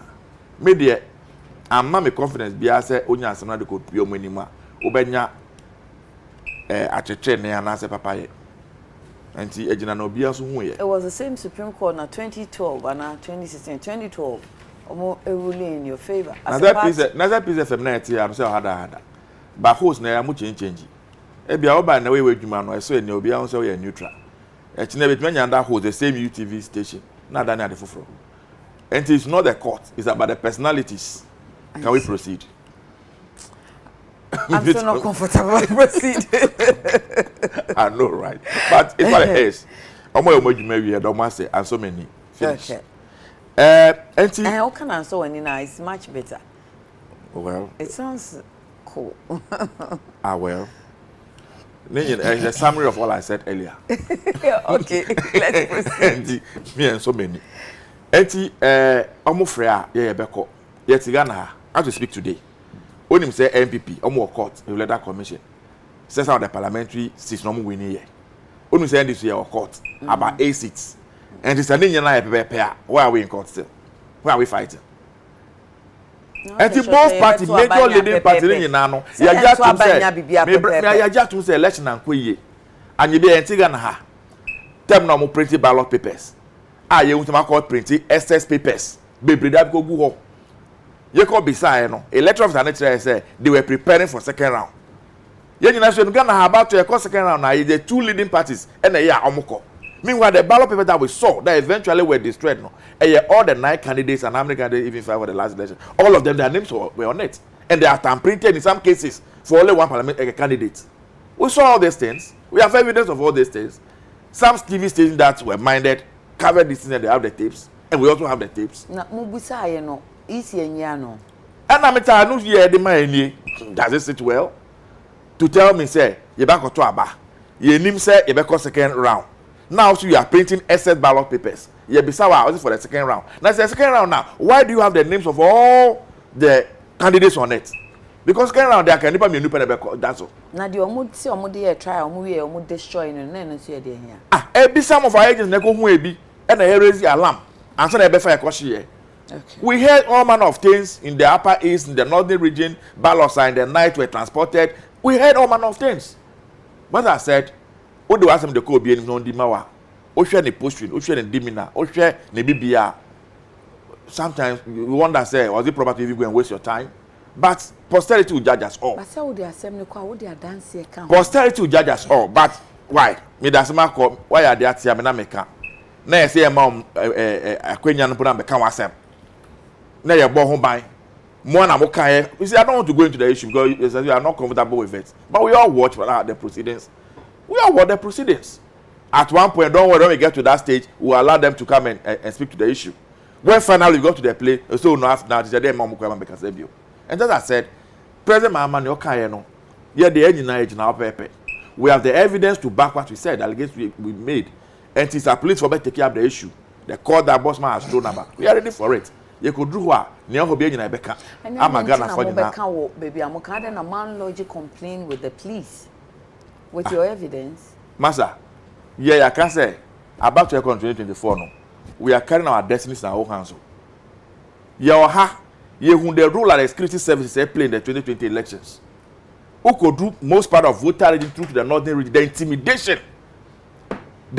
Media amma me confidence bia say onya asem na de ko pio manima obenya acheche ne anase papa ye anti ejina na obia so hu ye. It was the same Supreme Court na 2012 and 2016 2012 omo ruling in your favor. As a piece of femininity am say hada ba host na ya mu change e bia oba na we adwuma no so ne obia so ye neutral e chine betmanya nda host the same UTV station na da na de foforo. And it's not the court, it's about the personalities. Can we proceed? I'm still not comfortable to proceed. I know, right? But it's what it is. Omo say and so many. Finish. Okay. How can I so any now? It's much better. Well, it sounds cool. Well. The summary of all I said earlier. Okay, let's proceed. Me and so many. Enti omo frɛ ye beko ye tigana how to speak today onim say MPP omo court the leather commission says how the parliamentary seats no mo win here onim say this year court about 8 seats and it's an nyana pepe why are we in court still why are we fighting enti both party major leading party nyana no ya ja tum say election and koye anye be entiga na ha tem no mo print ballot papers ye want call printing excess papers bebre that go ho ye call beside no electoral officer say they were preparing for second round ye nyina so Ghana about to second round na the two leading parties and omoko meanwhile the ballot paper that we saw that eventually were destroyed no all the 9 candidates and how many candidates even five for the last election all of them their names were on it and they are printed in some cases for only one parliament candidate. We saw all these things, we have evidence of all these things. Some TV stations that were minded cover this thing and they have the tapes, and we also have the tapes. Na mubusa ye no, isi enya no. And I'm telling you, yeah, the man does it sit well to tell me say you back to aba, you nim say you back second round. Now so you are printing excess ballot papers. You be sawa for the second round. Now it's the second round now. Why do you have the names of all the candidates on it? Because second round there can never be new pen that's all. Na the omo see omo dey try omo we omo destroy no na no see dey here. Ebi some of our agents na go hu ebi and na raise the alarm. And so na be fire cause here. Okay. We heard all manner of things in the upper east, in the northern region, ballots in the night were transported. We heard all manner of things. But I said, what do I ask them the code be no di mawa? O share the posting, o share the dimina, o share the BBR. Sometimes you wonder say, was it proper to even go and waste your time? But posterity will judge us all. But say would the assembly call, would the dance here come? Posterity will judge us all. But why? Me that's my call. Why are they at here? Me na meka. Na say mom akwenya no put am meka wasem. Na ye bo ho ban. More na mo kan. You see, I don't want to go into the issue because you are not comfortable with it. But we all watch the proceedings. We all watch the proceedings. At one point, don't worry, when we get to that stage, we'll allow them to come and speak to the issue. When finally we go to the play, so no after now, they mom come and make us debut. And as I said, President Mahama no can no. Yeah, the engine age now pepe. We have the evidence to back what we said, allegations we made. And it's a police for take care of the issue. The court that bossman has thrown about. We are ready for it. You could do what? Near Hobi in Rebecca. I'm a Ghana for you. Baby, I'm a man logic complain with the police. With your evidence. Master, yeah, I can say about to 2024 no. We are carrying our destinies in our own hands. Who the role of the security services play in the 2020 elections. Who could do most part of voter region through to the northern region? The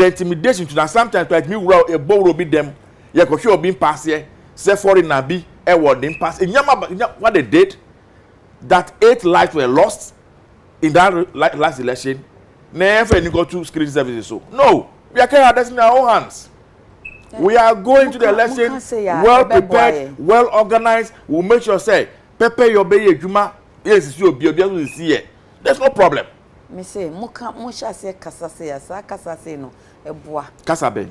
intimidation to that sometimes like me well a bowl will be them. You could show being passed here. Say foreign nabi a word in pass. In what they did, that 8 lives were lost in that last election. Never any go to security services. So no, we are carrying our destiny in our own hands. Yeah. We are going to the election well prepared, well organized. We'll make sure say Pepe your baby Juma. Yes, you be able to see it. There's no problem. Me say Musha say Kasase no eboa. Kasabe.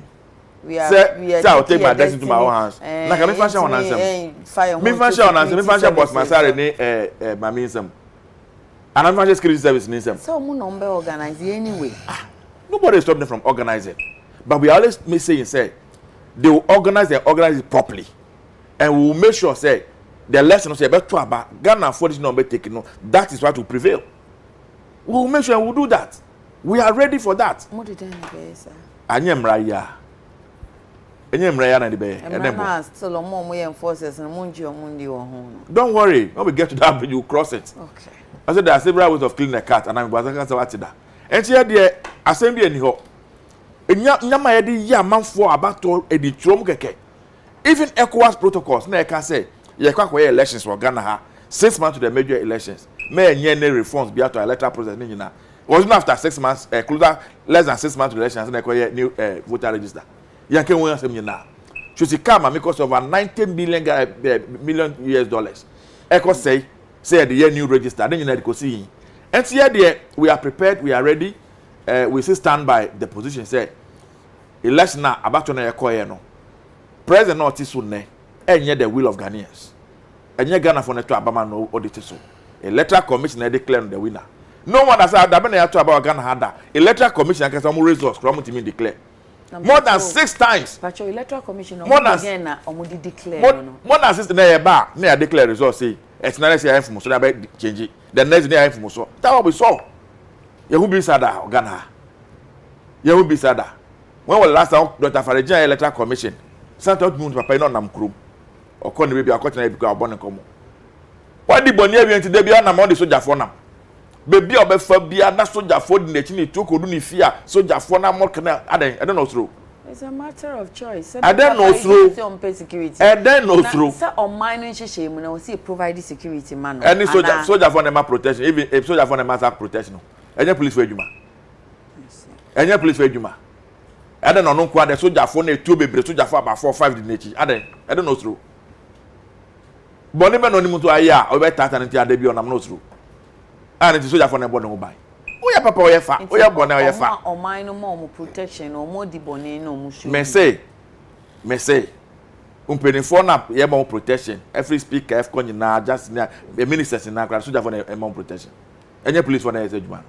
We I'll take my destiny to my own hands. Na can me fashion on answer. Me fashion on answer. Me fashion boss Masare ne mamism. And I'm just security service nism. So mo number organize anyway. Nobody is stopping them from organizing. But we always say they will organize it properly. And we will make sure say the lesson say about Ghana for this number taken no, that is what will prevail. We will make sure and we'll do that. We are ready for that. What did I say, sir? Anyem raya. Enye mra ya na de be. Enebo. Still omo enforcers and munji omundi wo ho. Don't worry. When we get to that bridge, you cross it. Okay. I said there are several ways of killing a cat, and I'm going to say what that. And here, dear, assembly any ho. Nyama yedi ya manfo abato edi trom keke. Even ECOWAS protocols, na can say ye kwa elections for Ghana ha 6 months to the major elections. May any reforms be to electoral process ni nyina. Wasn't after 6 months, closer less than 6 months to the elections, na kwa new voter register. Yan ken won asem nyina. Should come because of a 90 million US dollars. ECO say the year new register, then you need to see. And here we are prepared, we are ready. We still stand by the position say election now about to na ECO no. President not so ne enye the will of Ghanaians. Enye Ghana for to abama no audit so. Electoral commission declare the winner. No one has said that when to about Ghana had electoral commission can some results from to declare. More than 6 times. But your electoral commission more than again omudi declare more than 6 na ba na declare results say it's not say info so that change it. The next day info so. That will be so. You be sada Ghana. You be sada. When was last time Dr. Farajan electoral commission Santa Moon papa no nam krum. Okon we be akọta na ebika obon nkomo. What di boni awi enti de bia na mo de soja fo nam. Bebi obefa bia na soja fo di na chi ni to kodu ni fia soja fo na mo kana I don't know through. It's a matter of choice. I don't know through. I don't know through. Sir, on mining shame when I see provide security man. Any soldier for them protection, even if soldier for them have protection. Any police for Juma. Any police for Juma. I don't know kwa the soldier for na 2 bebre soldier for about 4 or 5 di nechi. I don't know through. Boni be no ni mutu aya o be tata nti ade bi onam no through. And it soldier for na bono buy. Oya papa oya fa. Oya bona oya fa. O mine no more protection o more di boni no mu shu. Me say. Umpenifo na ye more protection. Every speaker F kon na just na ministers na kra soldier for na more protection. Any police for na yes ejuma.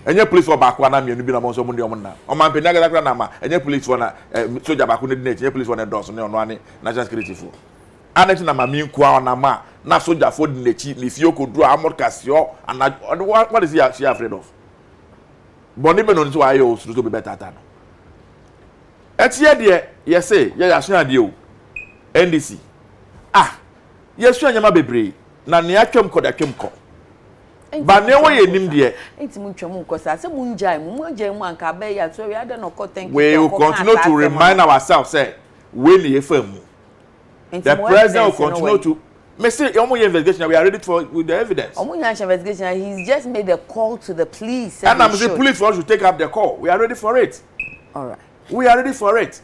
Any police for back one na bi na mo so mo ndi omo na. O man pe na kra na ma. Any police for na soldier back na di any police for na dos na ono ani national security for. Aneti na mami nko na ma na soldier for di nechi ni fie okodu amor kasio and what is she afraid of? Boni be no nti wa yo so be better than. Etie de ye say ye yaso ade o NDC yesu anyama bebre na ne atwam kɔ da twam kɔ ba ne wo ye nim de enti mu twam kɔ sa se mu njai mu njai mu anka be ya so we ada no kɔ thank you we will continue to remind ourselves say we ne ye fam the president will continue to me say omo investigation we are ready for with the evidence omo investigation he's just made a call to the police and I'm the police should take up the call we are ready for it. All right. We are ready for it.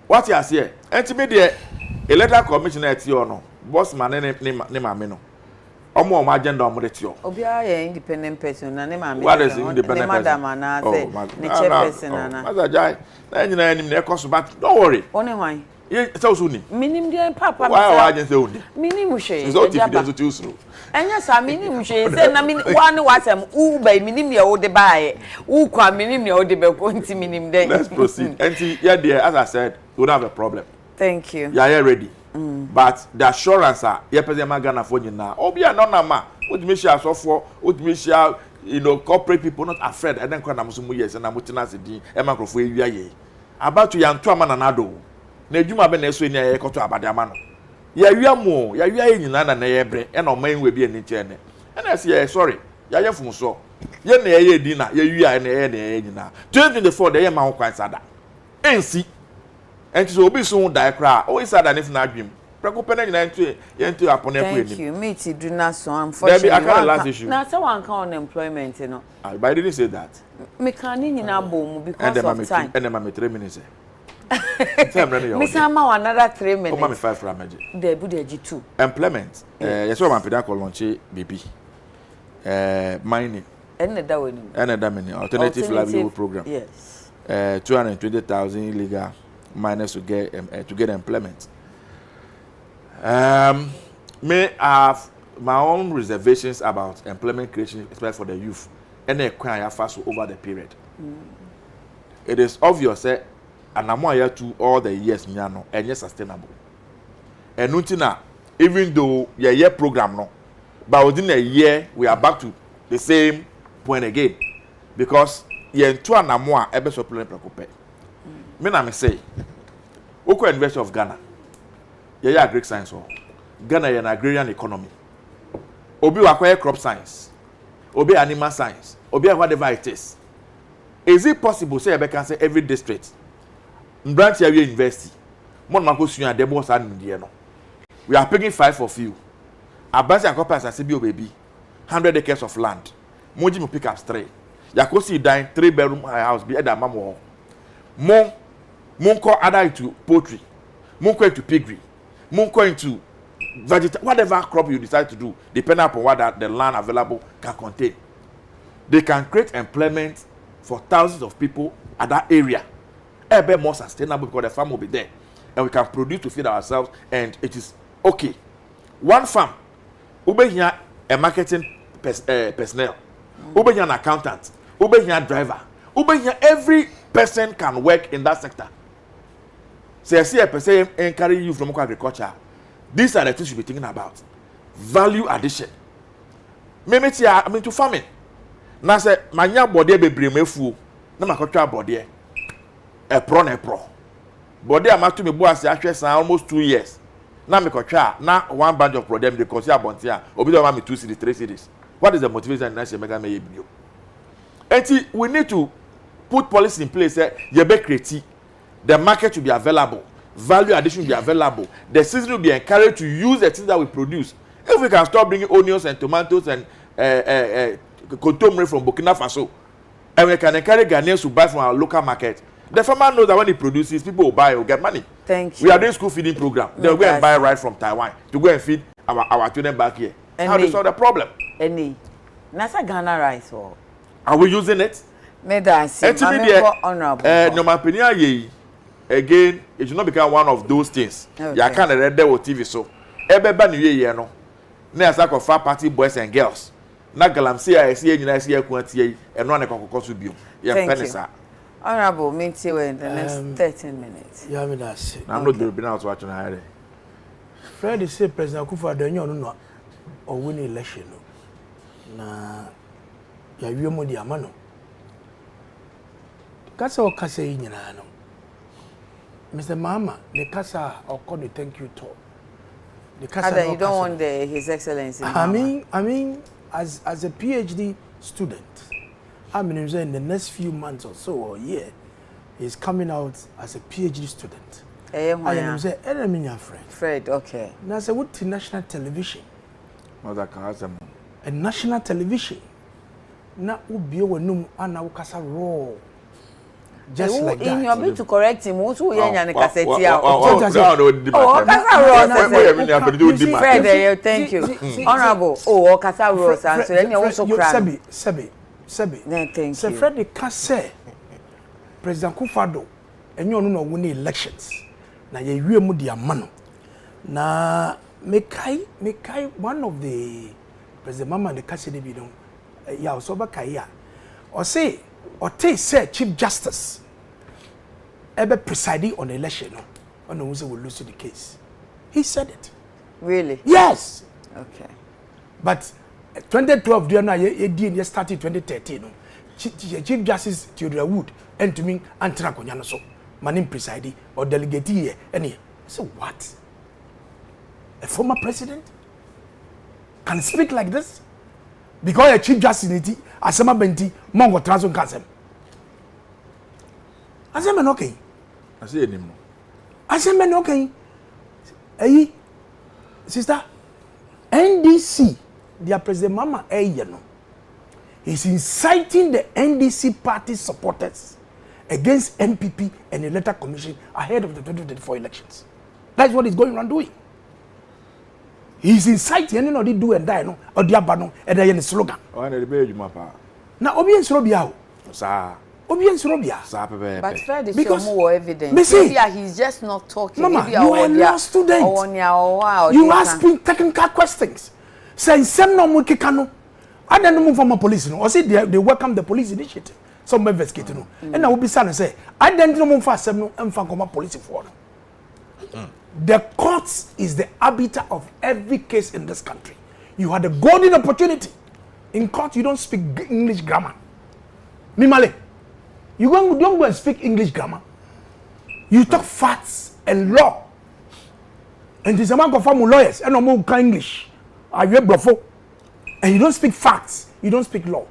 What you are here? Enti electoral commissioner eti no. Boss man ne mame no. Omo agenda omo de ti o. Obia ye independent person na ne mame. What is independent person? Madam na say ne chairperson na. Maza jai. Na nyina anim na ekoso but don't worry. One hwan? Ye say so ni. Minim de papa. Why agent say odi? Minim hwe. So evidence to usro. Enya sa minim hwe say na one wasem u ba minim ye wo de bae. U kwa minim ye wo de be ko nti minim den. Let's proceed. Enti yeah there as I said, we don't have a problem. Thank you. Yeah, ready. But the assurance ye person ma Ghana for nyina. Obi a no na ma. Otimi share so for, otimi share corporate people not afraid. And then kwa na musumu yes na mutina se din e makrofo ewia ye. About to yanto ama na nado. Na edwuma be na eso ni ye koto abade ama no. Ya wia mo, ya wia ye nyina na ye bre e na o man we bi ani che ne. E na se ye sorry. Ya ye fun so. Ye na ye di na ye wia na ye nyina. 2024 de ye ma ho kwan sada. Ensi. Enti so obi so die kra. O isa da ne funa adwem. Preko pe na nyina enti apone ku enim. Thank you. Me ti do na so unfortunately. Maybe I can't last issue. Na say one count unemployment no. But I didn't say that. Me can nyina bom because of time. And then 3 minutes. Me say ma another 3 minutes. O ma me 5 from meje. There be there 2. Employment. Yes we man peda ko launch BP. Mining. And that one. And that many alternative livelihood program. Yes. 220,000 illegal miners to get employment. May have my own reservations about employment creation, especially for the youth, and they acquire fast over the period. It is obvious that and I'm here to all the years nyano and yes sustainable. And nutina, even though your program no, but within a year we are back to the same point again, because yen two and more ebe supplement preoccupy. Me na me say Oko University of Ghana. Yeah, Greek science. Ghana is an agrarian economy. Obi acquire crop science. Obi animal science. Obi whatever it is. Is it possible say I can say every district? Branch area university. Mon mako suya demo sa ndie no. We are picking 5 of you. Abansi and coppers and CBO baby. 100 acres of land. Moji mo pick up 3. Yakosi dine 3-bedroom house be either mamo. Monko other into poultry. Monko into piggery. Monko into vegetable, whatever crop you decide to do, depending upon what the land available can contain. They can create employment for thousands of people at that area. A bit more sustainable because the farm will be there. And we can produce to feed ourselves, and it is okay. One farm, ube here a marketing personnel, ube here an accountant, ube here a driver, ube here every person can work in that sector. So I see a person encourage you from agriculture. These are the things you be thinking about. Value addition. Maybe I mean to farming. Now say my young body be bring me food. Na my culture body. A pro. Body am to me boy say actually almost 2 years. Now me culture now one bunch of problem they consider bontia. Obi do me 2 cities, 3 cities. What is the motivation na say mega me bio? Enti we need to put policy in place. You be creative. The market will be available. Value addition will be available. The citizens will be encouraged to use the things that we produce. If we can stop bringing onions and tomatoes and contomere from Burkina Faso, and we can encourage Ghanaians to buy from our local market, the farmer knows that when he produces, people will buy, will get money. Thank you. We are doing school feeding program. They'll go and buy right from Taiwan to go and feed our children back here. How do you solve the problem? Any. Nasa Ghana rice or? Are we using it? No my opinion ye. Again, it should not become one of those things. Okay. You can't read there with TV so. Everybody new year no. Na asa ko far party boys and girls. Na galamsey I see nyina see akwantie e no na kokokoso bio. Ya penisa. Honorable, meet you in the next 13 minutes. Yeah, me that's it. I'm not been out watching higher. Fred say President Akufo-Addo no or win election no. Na ya wiemo di amano. Kasa o kasa nyina no. Mr. Mama, the Kasa or call the thank you talk. The Kasa you don't want His Excellency. I mean, as a PhD student, I mean, in the next few months or so or year, he's coming out as a PhD student. I am say, Fred, okay. Now, say what national television? A national television. Na ubi o num ana ukasa raw. Just like that. In your bid to correct him, who's who yan the cassette? Fred, thank you. Honorable. Oh, Okasa Rose, and so then you also cry. Sebi. Thank you. So Fred the Kase, President Akufo-Addo, and you no win elections. Na ye wiemu di amano. Na mekai one of the President Mama the Kase de bi no. Ya osoba kaya. Or say say Chief Justice ever presiding on the election no who say will lose the case. He said it. Really? Yes. Okay. But 2012 you started 2013 no. Chief Justice Theodore Wood and to me Antara Konya so manim presiding or delegate here any. So what? A former president can speak like this? Because a Chief Justice Asema Benti Mongo Transon Kasem. Asema okay. I see him. Asema okay. Hey, sister, NDC, their President Mama Eyeno, is inciting the NDC party supporters against NPP and the Electoral Commission ahead of the 2024 elections. That's what he's going around doing. He's inciting anybody do and die no or diabano and then slogan. Oh, na be you mapa. Na obi ensorobia o. Sa. Obi ensorobia. Sa pepe. But Fred is more evident. Maybe he's just not talking. Mama, you are a law student. You asking technical questions. Say some no mo keka no. Ada no move from police no. Or say they welcome the police initiative. Some investigate no. And na obi say say ada no move for asem no emfa come police for no. The courts is the arbiter of every case in this country. You had a golden opportunity. In court, you don't speak English grammar. Mimale, don't go and speak English grammar. You talk facts and law. And this amount of former lawyers and no more English. Are you bluffo? And you don't speak facts, you don't speak law.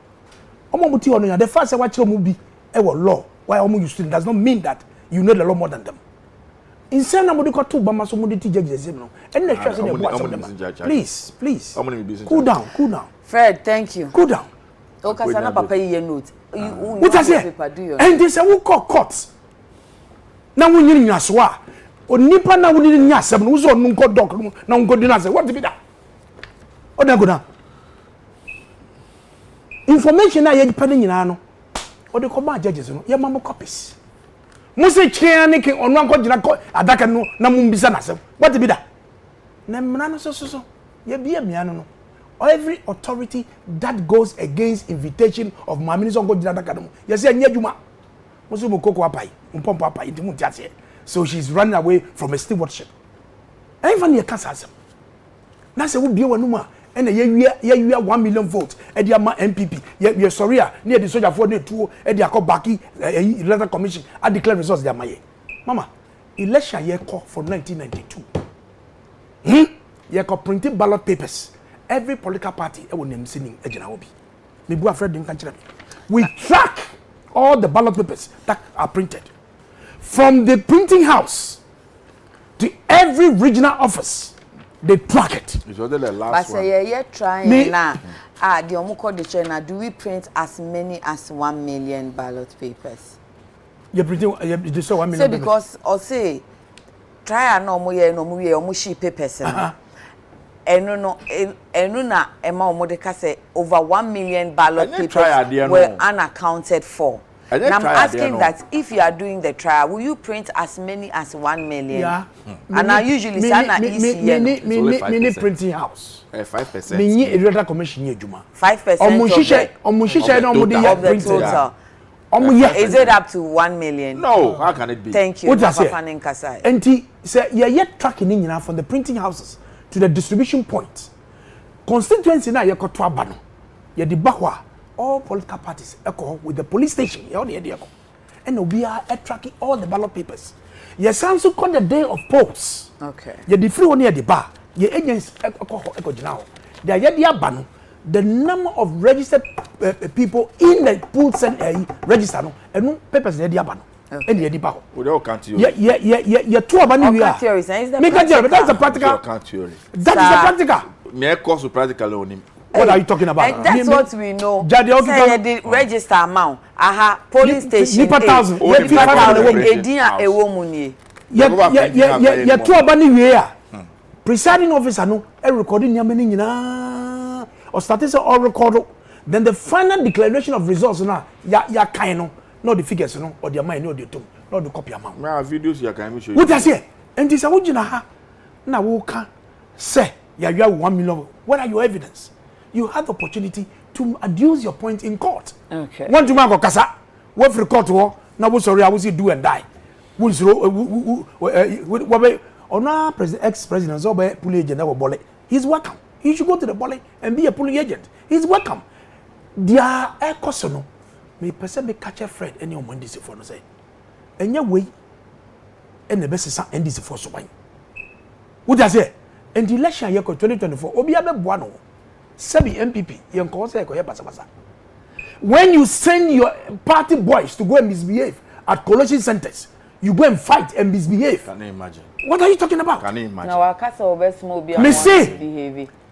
The first I watch your movie, law. Why almost you student does not mean that you know the law more than them. In some number got two Bama so many judges, and the trust in the please. Cool down. Fred, thank you. Cool down. Okay, sana papa ye note. What I say? And this I will call courts. Now we need Yaswa. O nipa na we need Yasam, who's on Nunko Doc, Nunko Dinasa. What to be that? O na go down. Information na ye depending in ano. O the command judges no, ye mama copies. Muse chiani ke onwan ko jina ko adaka no na mumbisa na sem. What to be that? Na mna no so. Ye bia miano no. Every authority that goes against invitation of my minister go jina adaka no. Ye say anya juma. Muse mo koko apai, mpompo apai ntimu tiase. So she's running away from a stewardship. Even ye cancer sem. Na se wo bia wanuma and ye 1 million votes e dia ma MPP ye sorry near the soldier for the two e dia ko baki electoral commission I declare results dia maye mama election ye call from 1992 ye ko printed ballot papers every political party e won sending e gina obi me bu afred dem kan kire we track all the ballot papers that are printed from the printing house to every regional office. They track it. It's the last one. But say trying now. The Omuko de China, do we print as many as 1 million ballot papers? You printing you so 1 million. So because or say try no mo omushi papers no. Eno na ema omodeka say over 1 million ballot papers were unaccounted for. And I'm asking that if you are doing the trial, will you print as many as 1 million? Yeah. And I usually say na mini printing house. 5%. Mini electoral commission ye juma. 5% of the total. Is it up to 1 million? No, how can it be? Thank you. What does it? And say you tracking in from the printing houses to the distribution point. Constituency na ye kotwa bano. Ye di bahwa. All political parties with the police station, and we are tracking all the ballot papers. Yes, also called the day of polls. Okay. You the free one near the bar. Your agents they are the number of registered people in the pool register and no papers they are and the bar. We all can't you. Yeah. Two about you are. That's a practical. That is a practical. Me course practical on him. What are you talking about? And that's what we know. Say the register amount. Police station. Nipa 1,000. Edina ewomuni. Ya two abani we presiding officer no recording nyameni nyina. Or statistics all record. Then the final declaration of results na ya kind no. Not the figures no or the amount no the tom. Not the copy amount. My videos you can show you. What I say? And this awujina ha. Na wo ka say ya 1 million. What are your evidence? You have the opportunity to adduce your point in court. Okay. One to go kasa, what for court war? Now we sorry, I will see do and die. Or now ex-president Zobe police agent that bole. He's welcome. He should go to the bole and be a police agent. He's welcome. There are personal. Me person me catch a friend any on Monday for no say. And your way, and the best is and this for so many. What does it? And the election year 2024, Obi abe buano. Sebi MPP, when you send your party boys to go and misbehave at collation centers, you go and fight and misbehave. Can you imagine? What are you talking about? Can you imagine? Now, Kasa Obesmo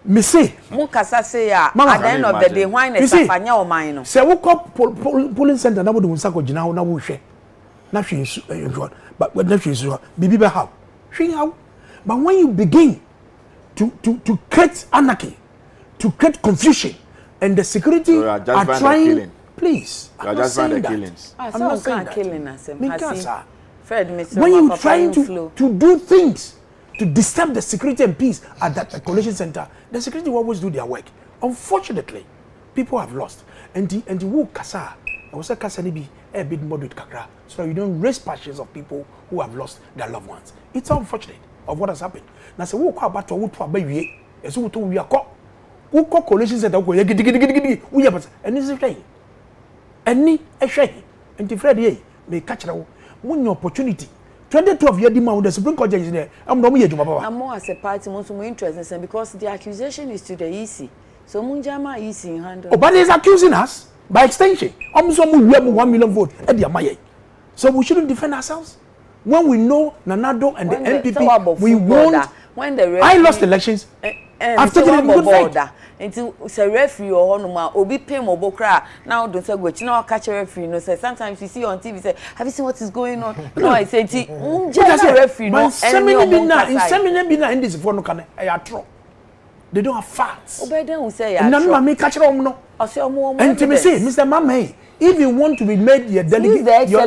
me say, Mukasa say, at the end of the day, why not Safanya or mine? Say, we call polling center, now we don't sako jina, now we share. Now she is, but when she is, Bibi how? She how? But when you begin to create anarchy, to create confusion, and the security so are trying. Please, I'm not saying that. I'm not saying killing us. When you trying to do things to disturb the security and peace at that collation center, the security will always do their work. Unfortunately, people have lost. And the woo kasa, I was a kasa be a bit more with kakra, so you don't raise passions of people who have lost their loved ones. It's unfortunate of what has happened. Now say woo kwa bato woo to abayi, esu to we are caught. Who call coalition center go gidi we have and this is right. Any a shay and the Friday may catch now when your opportunity 2012 year demand the Supreme Court judges there. I'm not here. I'm more as a party, more interested because the accusation is to the EC. So Munjama EC in hand. Oh, but he's accusing us by extension. I'm so we have 1 million vote at the Amaye. So we shouldn't defend ourselves when we know Nanado and when the NPP we won't. When the referee, I lost elections. I've taken a good fight. Until say referee or honoma obi pay mo bokra now don't say go now catch a referee no say sometimes you see on TV say have you seen what is going on no I say ti referee no in this for no can they don't have facts obeden will say ya no me catch them no and to me say Mr. Mama if you want to be made your delegate your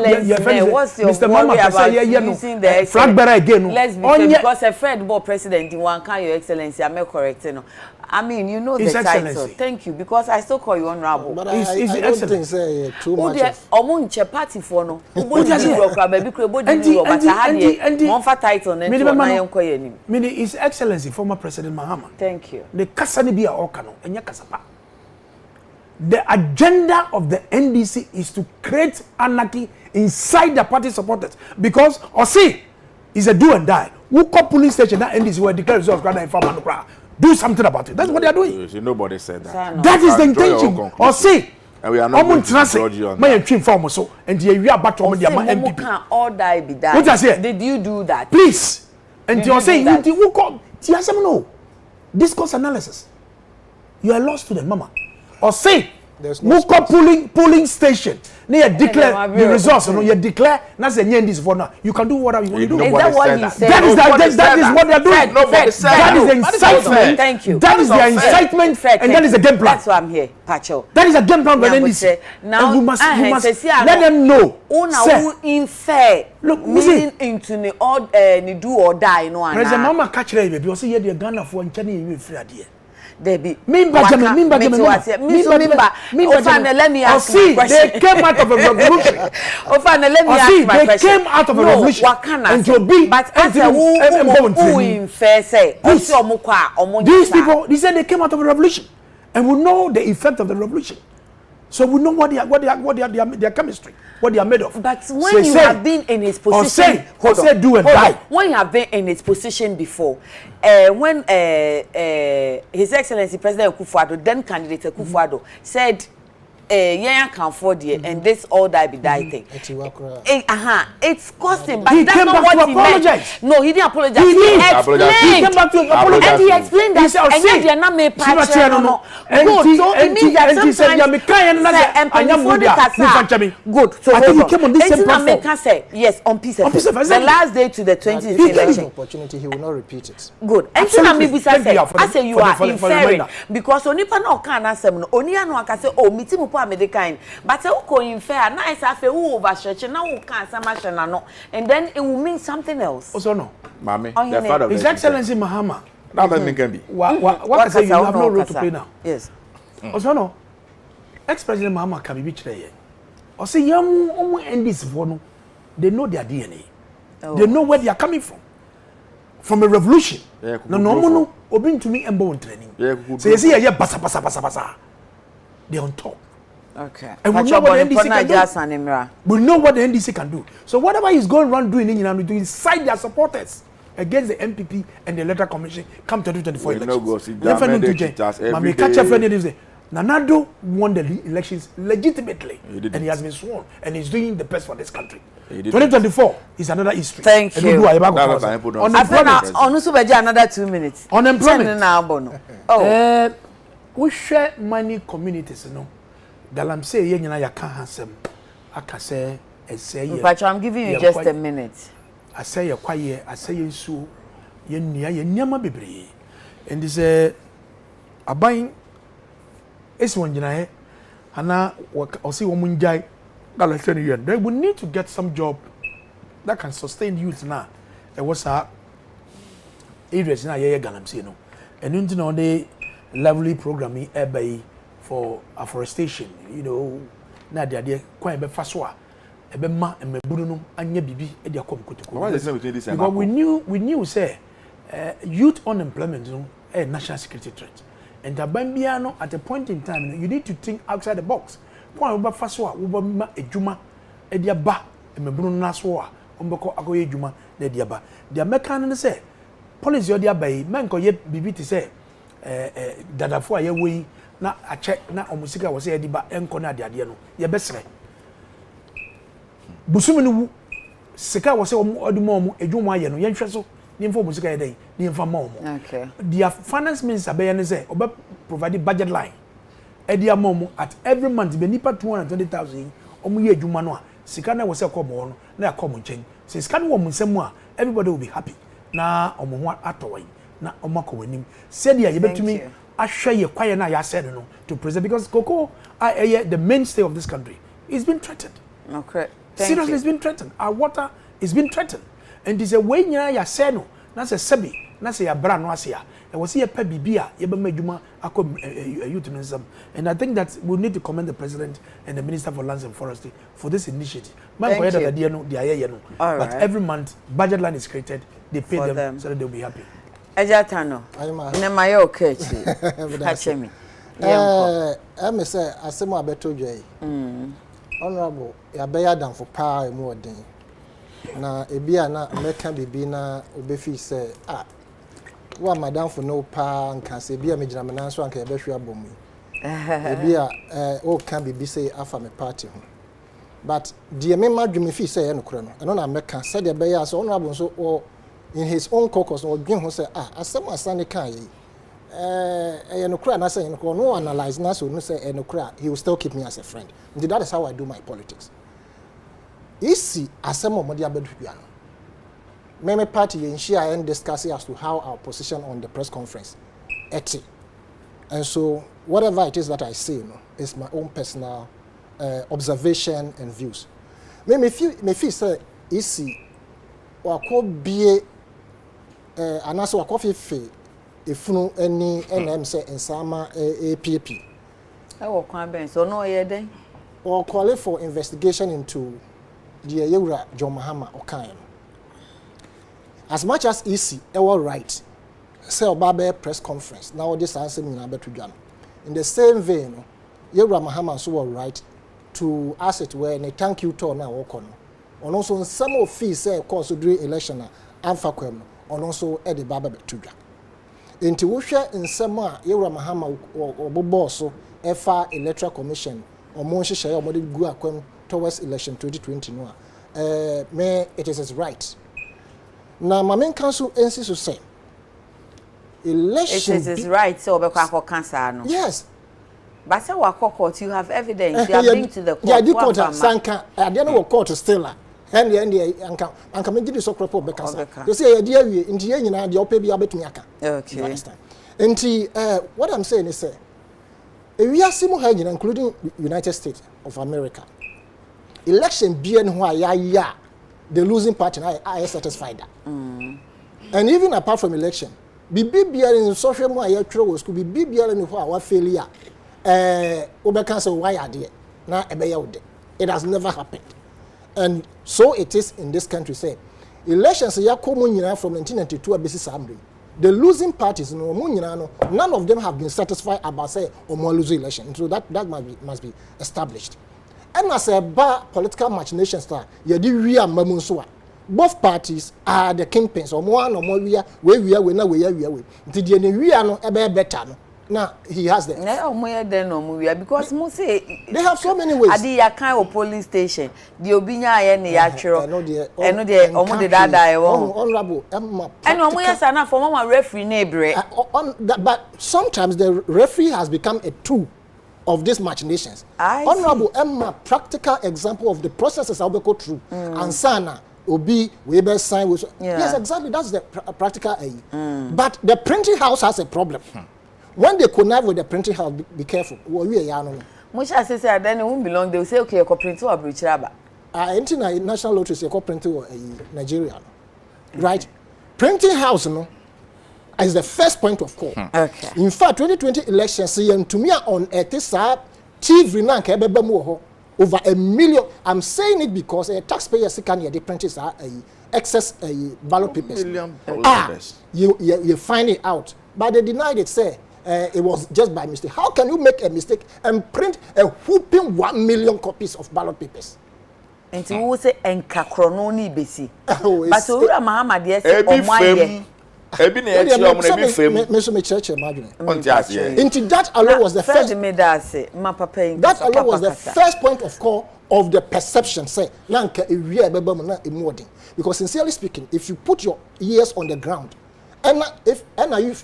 what's your Mr. Mama say using the flag bearer again let's be fair because a friend board president in one can your excellency I may correct no I mean, you know the title. Thank you, because I still call you honorable. But I don't think say too much of... Omo party for no. His Excellency, former President Mahama. Thank you. The Kasani Okano, and Yakasapa. The agenda of the NDC is to create anarchy inside the party supporters. Because, or see, it's a do and die. Who call police station that NDC will declare results rather than inform. Do something about it. That's what they are doing. See, nobody said that. That is the intention. Or say, and we are not going to judge you on that. So, and we are back to MPP. Can all die be that? What I say? Did you do that? Please. And you are saying, you call no discourse analysis. You are lost to the mama. Or say, who call polling station. You declare the results. You declare that's the end this for now. You can do whatever you want to do. Is that what he said? That is what they are doing. That is the incitement. Thank you. That is the incitement, and that is the game plan. That's why I'm here, Pacho. That is a game plan. Now we must let them know. Who infer look, meaning into the odd ni do or die no. President Mama catch them baby. You see here the Ghana for Nchani you free idea. Debbie. Mimba. Let me ask you. They came out of a revolution. Let me ask my question. They came out of a revolution. And to be, but as a who in fair say, these people, they said they came out of a revolution, and we know the effect of the revolution. So we know what their chemistry, what they are made of. But when you have been in his position, when you have been in his position before, when His Excellency President Akufo-Addo, then candidate Akufo-Addo, said, "Yeah, can afford it," and this all die be die thing. It's costing, but he that's came not back what to he apologize. meant. No, he didn't apologize. He explained. He came back to apologize. And he explained that. He said, and yet they are not made part of it. Good. So it means that sometimes good. So I think he came on this same platform. Say yes on peace. The last day to the 20th election. Opportunity, he will not repeat it. Good. And so I say you are inferring because onipa no can asem no oni anu aka say oh miti mu po American but say who infer na isa fe who overstretch na who can samashana no and then it will mean something else. Also no. Mami, the father of His Excellency Mahama. That doesn't can be. What say you have no role to play now? Yes. Also no. Ex-President Mahama can be today. Or say young end this for no. They know their DNA. Oh. They know where they are coming from a revolution. No, obin to me and bone training. So you see, basa. They're on top. Okay. And we know what the NDC can do. We know what the NDC can do. So whatever is going around doing to incite their supporters against the MPP and the Electoral Commission come to 2024 elections. Nanado won the elections legitimately, and he has been sworn, and he's doing the best for this country. 2024 is another history. Thank you. Unemployment. Another 2 minutes. Unemployment. We share many communities, you know. Galamsey, you know, you can't have I say, but I'm giving you just a minute. I say, you're quiet. I say, you so you're near my baby, and this a buying. It's one jina ana or see woman jai that they will need to get some job that can sustain youth now. There was a areas na ye galamsey no and you know the lovely programming for afforestation, you know, na dia kwan be fa so a e be ma e maburu no anya bibi e dia kom kotoko. What is the difference between this and because we knew say youth unemployment no a national security threat. And the Bambiano at a point in time, you need to think outside the box. Point over Faswa, over Ejuma, Ediaba, and Mabruno Naswa, ombeko akoye dwuma na dia ba dia meka no say policy odi abai men ko ye bibi ti say dadafo aye wei na ache na omusika wo say ye di ba enko na ade no ye besere busumi no wu sika wo say odi mo edwuma aye no ye nhwe so ni mfo omusika ye den ni mfa ma omo okay dia finance minister be ye ne say oba provide budget line edia mom at every month be nipa 220,000 omo ye adwuma no a sika na wo say komo no na yakomo nchen se sika no wo nsem a everybody will be happy na omo ho atowai na omo akwanim said ye betumi ahwe ye kwaye na ya said no to preserve because cocoa the mainstay of this country is being threatened. Okay, seriously, it's been threatened. Our water is being threatened, and this is a way ya say no na se sebi na se ya bra no asia e wo se ye pa bibia ye be madwuma akom youth. And I think that we need to commend the president and the minister for lands and forestry for this initiative. Man ko that idea no dia no but every month budget line is created, they pay them so that they'll be happy. Ejatano ne maye okechi kache me me say asemo abeto dwai honorable ya beya dan for pa emu odin na ebia na meka bibi na obefi say wa madam for no pa nka se bia me gina me nan so anka ye behwe abomu ebia o kan bibi say afa me party ho but die me madwumi fi say ye no kro no eno na meka said the beya so honorable so in his own caucus or dwen ho say asem asane kan ye no kra na say no analyze na so no say no kra he will still keep me as a friend. And that is how I do my politics. Isi asem omodi abedua no me party in share and discuss as to how our position on the press conference eti. And so whatever it is that I say no is my own personal observation and views. Me feel say isi wakobie anaso wakofefe efunu eni NM say ensama APP wo kwan ben so no ye den or call for investigation into the Yewura John Mahama Okan. As much as EC ever right say obabe press conference now this answer me na beto dwan in the same vein Yewura Mahama so were right to ask it where ne thank you to na wo kono on also some of fees say course during election na amfa kwem on also e de baba beto dwan enti wo hwe nsem a Yewura Mahama obobo so efa electoral commission omo nhyehyɛ omo de gu akwam towards election 2020 no me it is his right na mamen council NC so say election it is his right so obekwa cancer no yes but say wa court you have evidence you are being to the court yeah the court sanka ade no court still and anka me gidi so kropo bekasa you say ade awie nti ye nyina de opa bi abetumi aka okay you understand nti what I'm saying is say we are simu including United States of America election bien ho ya the losing party I satisfied that and even apart from election bibia in social mu ya twere wo school bibia ni ho a wa failure obeka say why ade na ebeya wo de it has never happened and so it is in this country say elections ya komo nyina from 1992 abesi samre the losing parties no none of them have been satisfied about say losing election so that must be established and as a political machination star ye di wi amamu so a both parties are the kingpins we na we nti die ne wi no ebe better no now he has the because mo say they have so many ways adi ya kan o police station the obinya aye ne ya twero eno de omo de dada e wo honorable emma eno omo yes na for mama referee na ebre but sometimes the referee has become a tool of these machinations. Honorable Emma, practical example of the processes I will go through and sana obi we be sign with yes exactly that's the practical but the printing house has a problem. When they connive with the printing house, be careful. Much as I say, then it won't belong. They will say, okay, you print to a Brichaba. National lottery say, print to Nigeria. Right? Printing house, no, is the first point of call. Okay. In fact, 2020 elections, to me on TV, over 1 million. I'm saying it because a taxpayer can the printers are excess ballot papers. You find it out. But they denied it, say. It was just by mistake. How can you make a mistake and print a whooping 1 million copies of ballot papers? Enti wo se enkakro no ni besi. But owura Mahama de say omaye. Ebi na e chi omo na ebi fam. Me so me church madwene. Onti ase. Into that alone was the first That alone was the first point of call of the perception say na nka ewia ebeba mu na emu odin. Because sincerely speaking, if you put your ears on the ground and if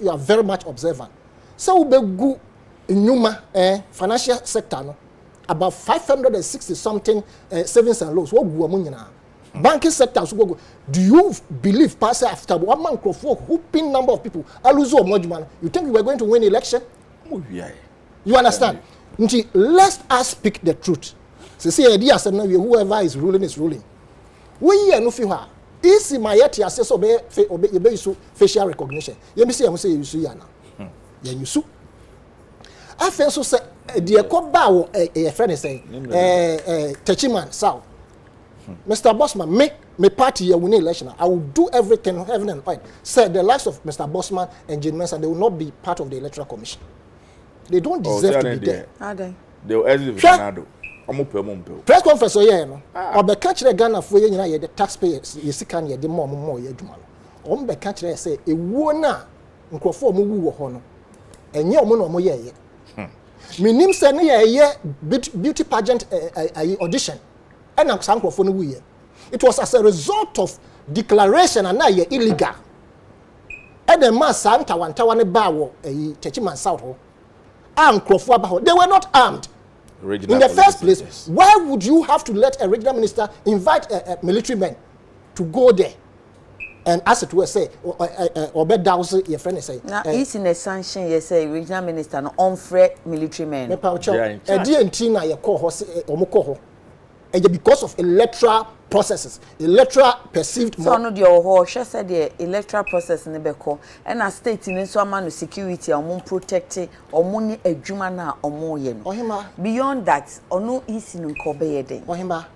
you are very much observant, so be go nyuma financial sector no about 560 something savings and loans. What go amu nyina. Banking sector so go. Do you believe pass after one man for whooping number of people aluzo omojuma, you think we were going to win election? You understand? Let us speak the truth. See idea say whoever is ruling is ruling. We no fi ha. Isi mayeti ase so be use facial recognition. You me say use ya na. Ya use. Afen so say the ko ba wo e friend say Techiman South. Mr. Bosman, make my party a winning election. I will do everything, heaven and earth. Said the likes of Mr. Bosman and Jane Mensah, they will not be part of the Electoral Commission. They don't deserve to be there. Are they? They will exit Fernando. Press conference, no. Or the country Ghana for you, the taxpayers, you see, can you the more you do. On the country, say, a wona, Nkofo Mugu Hono, and your mono mo ye. Minim send ye beauty pageant audition. It was as a result of declaration and now you're illegal. And the man Santa Wantawane Bawo, a Techiman South, they were not armed. In the first place, why would you have to let a regional minister invite a military man to go there? And as it were say, or bed down, your friend is saying, now, it's in a sanction, you say, regional minister, no unfair military man. A DNT, your cohort, or because of electoral processes, electoral perceived. So no the whole she said the electoral process in the beko and a state in so man security or protect or money adwuma na omo ye no. Beyond that, ono isi no kobe den. Ohima.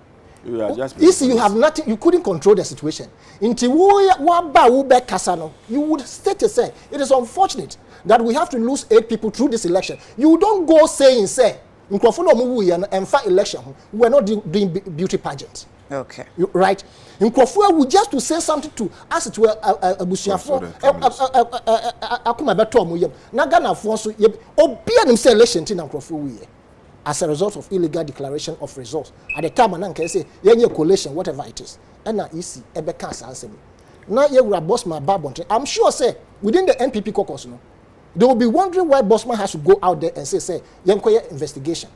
You have nothing, you couldn't control the situation. Until you would state to say it is unfortunate that we have to lose 8 people through this election. You don't go saying say and fight election. We're not doing beauty pageants. Okay. Right? In Kofu, we just to say something to as it were a Bushiafo. Akuma beto muyem. Nagana fonso obia nim say election tin Kofu as a result of illegal declaration of results. At the time man can say yenye collation whatever it is. And na easy ebe can answer me. Now you will boss my babon. I'm sure say within the NPP caucus no. They will be wondering why Bosman has to go out there and say, "Yankoye investigation."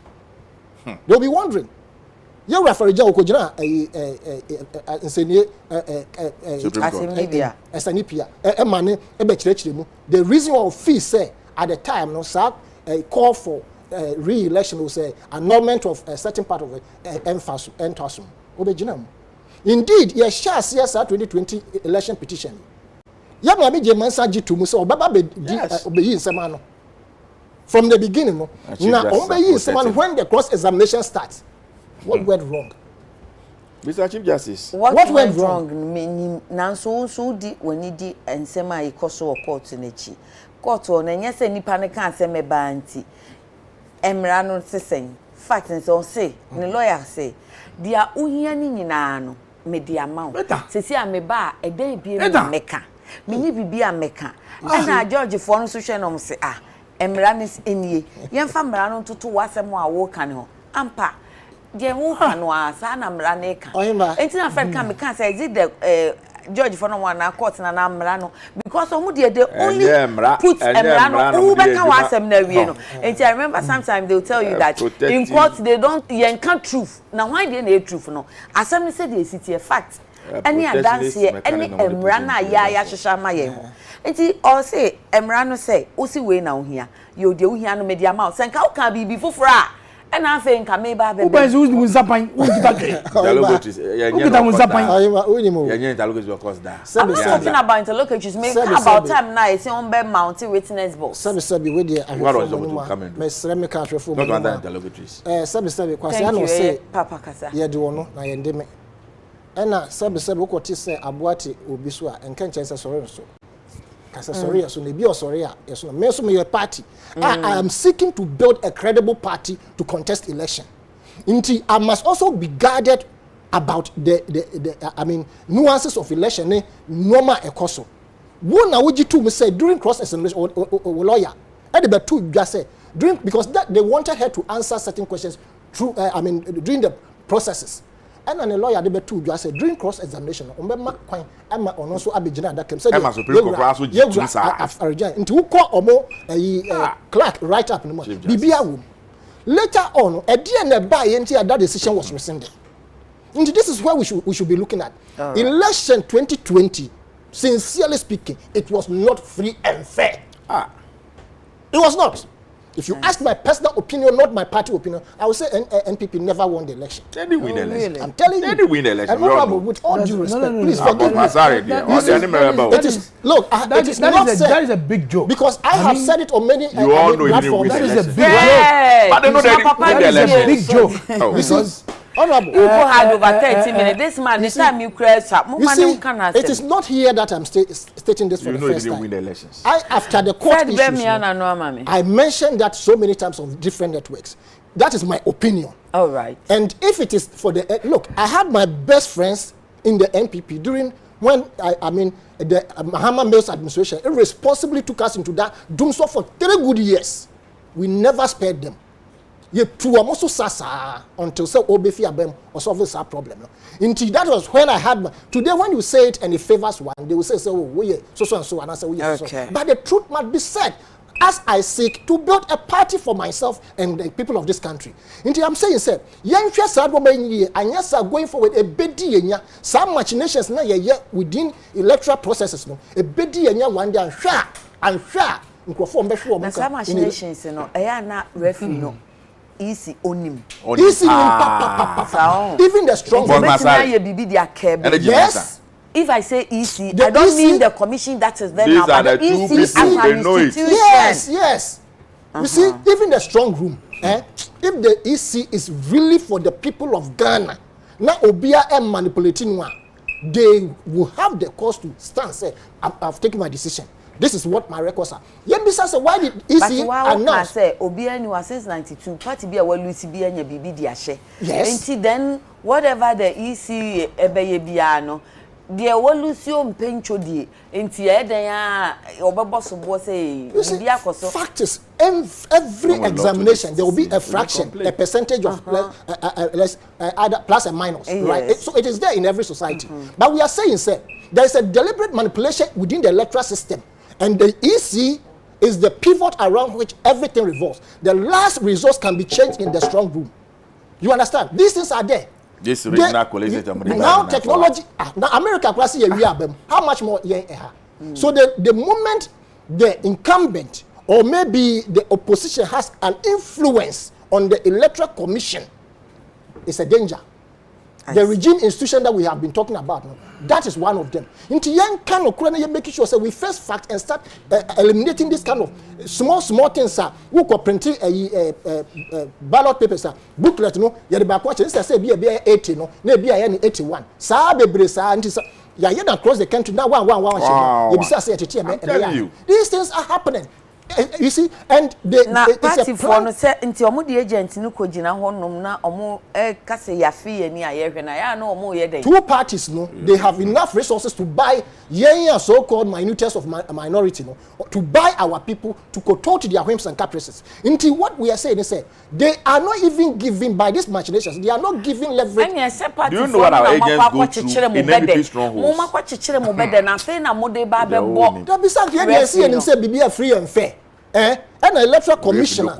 They will be wondering. You refer to Okojina, the reason why fee say at the time no sir call for re-election will say annulment of a certain part of emphasis. Indeed, yes, 2020 election petition. From the beginning, no. Now, when the cross-examination starts, what went wrong? Mr. Chief Justice. What went wrong? So di when he di and sema ikoso court in echi. Court on and yes, any panic can't say me banti. Emrano saying fact and so say, the lawyer say, dear Uhiani Nano, me the amount. Say, I may buy a day be a mecca. Mini be a mecca. And I George for social say, Emranis in ye. Yan famrano to was a more walk on ampa. Dear Wuhan was an amraneka. Ain't a friend come, can't say, is it the George for no one, I caught an amrano because of they only put Emrano who can was them there. And I remember sometimes they'll tell you that in court they don't yank truth. Now, why didn't they truth? No, as somebody said, they city a fact. Any dance here, any Emrana ya shama ye. And he all say, Emrano say, Usi way now here. You do here no media mouse, and how can be before fra? And I think I may buy the who's Zapan, who's I'm not talking about interlocutors, make about time now, it's on bed mountain witness box. Sabi with the Miss Remica reform. Not under interlocutors. Sabi, Quasiano say, Papa Casa. Ya do no, I endemic. And now, Sabi what he say, Abuati, Ubiswa, and can't chance a sorry so. Sorry, so maybe or sorry, yes, no, me party. I am seeking to build a credible party to contest election. Indeed, I must also be guarded about the nuances of election normal ekoso. One na would you say during cross examination or lawyer at the two just say during because that they wanted her to answer certain questions through during the processes. And a lawyer they two just say during cross examination Emma on also abijina that came said into who call omo clerk right up in the bibia later on a DNA by that decision was rescinded. And this is where we should be looking at. Right. Election 2020, sincerely speaking, it was not free and fair. It was not. If you ask my personal opinion, not my party opinion, I would say NPP never won the election. They didn't win the election. Really? I'm telling you. They didn't win the election. And with all due respect, please forgive me. Sorry, dear. That is a big joke. Because I have said it on many platforms. That is a big joke. But they know that is a big joke. Because honorable, people had over 30 minutes. This man, this time you crash up. It is not here that I'm stating this for the first time. Win the elections. After the court issues, I mentioned that so many times on different networks. That is my opinion. All right. And if it is for the look, I had my best friends in the NPP during when the Mahama Mills administration irresponsibly took us into that doom so for 3 good years. We never spared them. Ye two also sasa until say obefi abem or solve this problem. Indeed, that was when I had today when you say it and it favors one, they will say so we so and so and I say we so. But the truth must be said. As I seek to build a party for myself and the people of this country. Indeed, I'm saying, sir, young sad woman ye and yes are going forward a bedi some machinations na ye within electoral processes no a bedi one day and share and some machinations no na referee no easy onim. Easy even the strong yes. If I say EC, I don't mean the commission that is there now, but the EC as an institution. Yes. You see, even the strong room, if the EC is really for the people of Ghana, now Obia and manipulating one, they will have the cause to stand say, I've taken my decision. This is what my records are. Yembisa, why did EC announce? Say Obia ni since 92, party be a well Lucy be and bibi diashe. Yes. And then whatever the EC ebeye biano. The Lucio Pencho di into Edaya Obabosso say fact is every examination there will be a fraction, a percentage of either plus and minus, right? So it is there in every society. But we are saying, sir, there is a deliberate manipulation within the electoral system, and the EC is the pivot around which everything revolves. The last resource can be changed in the strong room. You understand? These things are there. This original college now technology now America class how much more so the moment the incumbent or maybe the opposition has an influence on the electoral commission, it's a danger. The regime institution that we have been talking about, that is one of them. Into young kind of making sure we first fact and start eliminating this kind of small things. We could print ballot papers, booklet. No, you back watch. This say be 80, no, maybe 81. Sabe bresa anti. Yeah, you across the country now. One. I'm telling you, these things are happening. You see, and the party for no say nti omo the agent no ko gina honom na omo kase yafi ani ayehwe na ya na omo ye den. Two parties no, they have enough resources to buy so-called minorities of minority no, to buy our people to kowtow to their whims and caprices. Until what we are saying is they are not even giving by these machinations. They are not giving leverage. Do you know what our agents go through in every stronghold? Mo makwa chichire mo bede na fe na mo de ba be bo. That be say here see and say be free and fair. And an electoral commissioner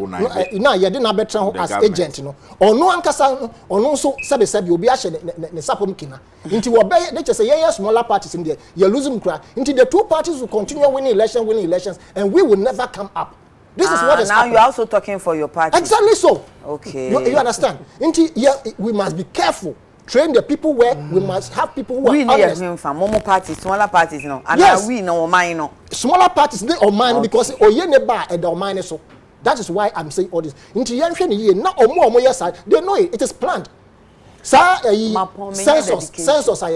now you didn't have as agent no or no ankasa or no so sabe you be ashe ne sapom kina into obey they just say smaller parties in there you're losing cry into the two parties will continue winning elections and we will never come up. This is what is now happening. You're also talking for your party. Exactly so. Okay. You understand? Into we must be careful. Train the people where we must have people who are honest. We need from Momo parties, smaller parties, no. And yes. We know mine, no. Smaller parties, they are mine because oye neba and the mine so. That is why I'm saying all this. Into young now or more yes, they know it. It is planned. Census are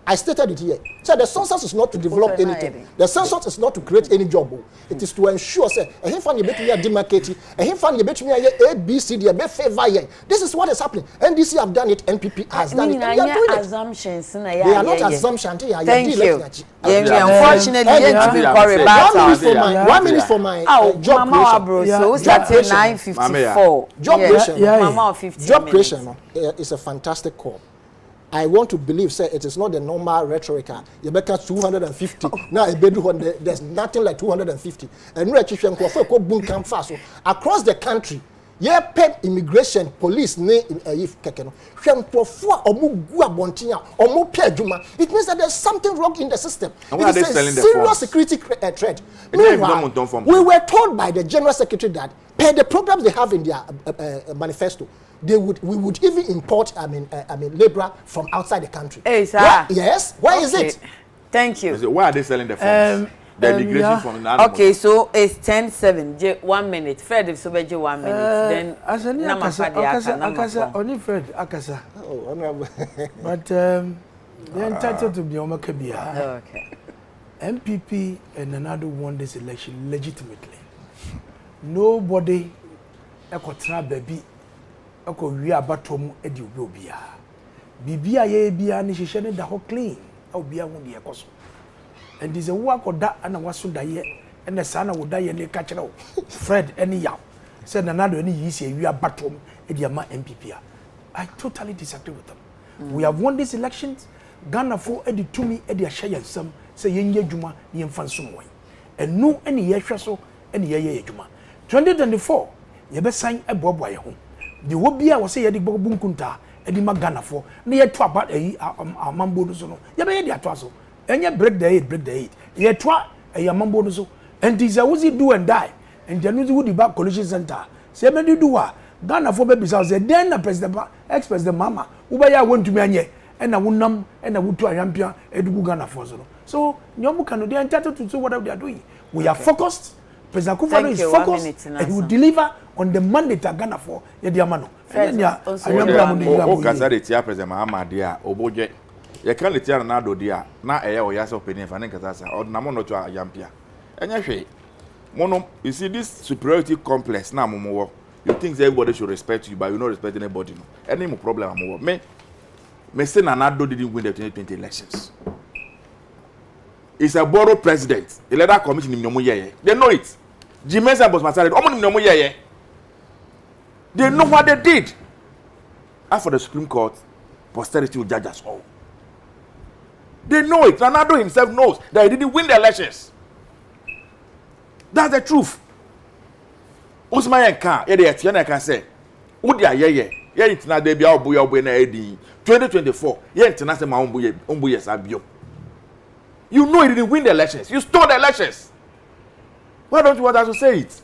I stated it here. So the census is not to develop anything. The census is not to create any job. It is to ensure say a him fan you bet me a demarcate, a him fan you bet me a B C D a be favor ye. This is what is happening. NDC have done it, NPP has done it. And they are doing assumptions. They are not assumptions. Thank you. Unfortunately, one minute for my job creation. So starting 9:54. Job creation. Job creation is a fantastic call. I want to believe, say, it is not the normal rhetoric. You make 250. Now, there's nothing like 250. And across the country, yeah, pay immigration, police, it means that there's something wrong in the system. It is a serious security threat. Meanwhile, we were told by the General Secretary that per the programs they have in their manifesto, we would even import labor from outside the country. Hey, sir. Yes. Why is it? Thank you. Why are they selling the forms? The immigration from the animals. Okay, so it's 10:07. 1 minute. Fred, if so 1 minute, then Akasa, only Fred Akasa. Oh, honorable. But they're entitled to be Omakabia. Okay. MPP and another won this election legitimately. Nobody ekotra baby eko wi abatom edi obia. Bibia ye bia ni hihye ne da ho clean. Obia hu de ekoso. And this a work or that and wasu da ye and the son would die and catch it out. Fred any yaw. Said another any easy we are batom ediama MPP. I totally disagree with them. We have won these elections. Ghana for edi to me edi share some say yenye juma ni mfan sumwe. And no any ye so any ye juma. 2024 ye be sign a bobo ye home. The wobia was say ye di bunkunta edi ma Ghana for na ye to about amambo so no. Ye be ye di atwaso. And you break the 8. You try a yamambo no so. And this is do and die. And then you would back collision center. Say me do what? Ghana for baby say then the president ex-president mama who buy want to me anye and I would num and I would to a champion edu Ghana for so nyomu can they entitled to do whatever they are doing. We are focused. President Kufuor is focused and he will deliver on the mandate Ghana for Yediamano. And ya o kasare tia president Mahama dia oboje. You can't let na do dia na eye o yasa opinion fa nkata sa o na mo no to ayampia enya hwe mono you see this superiority complex na momo you think everybody should respect you but you not respect anybody no any mo problem amowo me say na do didn't win the 2020 elections. It's a borrowed president. The leader commission in Nomo Yeye. They know it. Jimesa was Masari. Omo Nomo Yeye. They know what they did. After the Supreme Court, posterity will judge us all. They know it. Ronaldo himself knows that he didn't win the elections. That's the truth. Usman can, yeah, can say, Udia, yeah, it's not the Bia Buya na Edi. 2024, yeah, it's not the Umbuya Sabio. You know he didn't win the elections. You stole the elections. Why don't you want us to say it?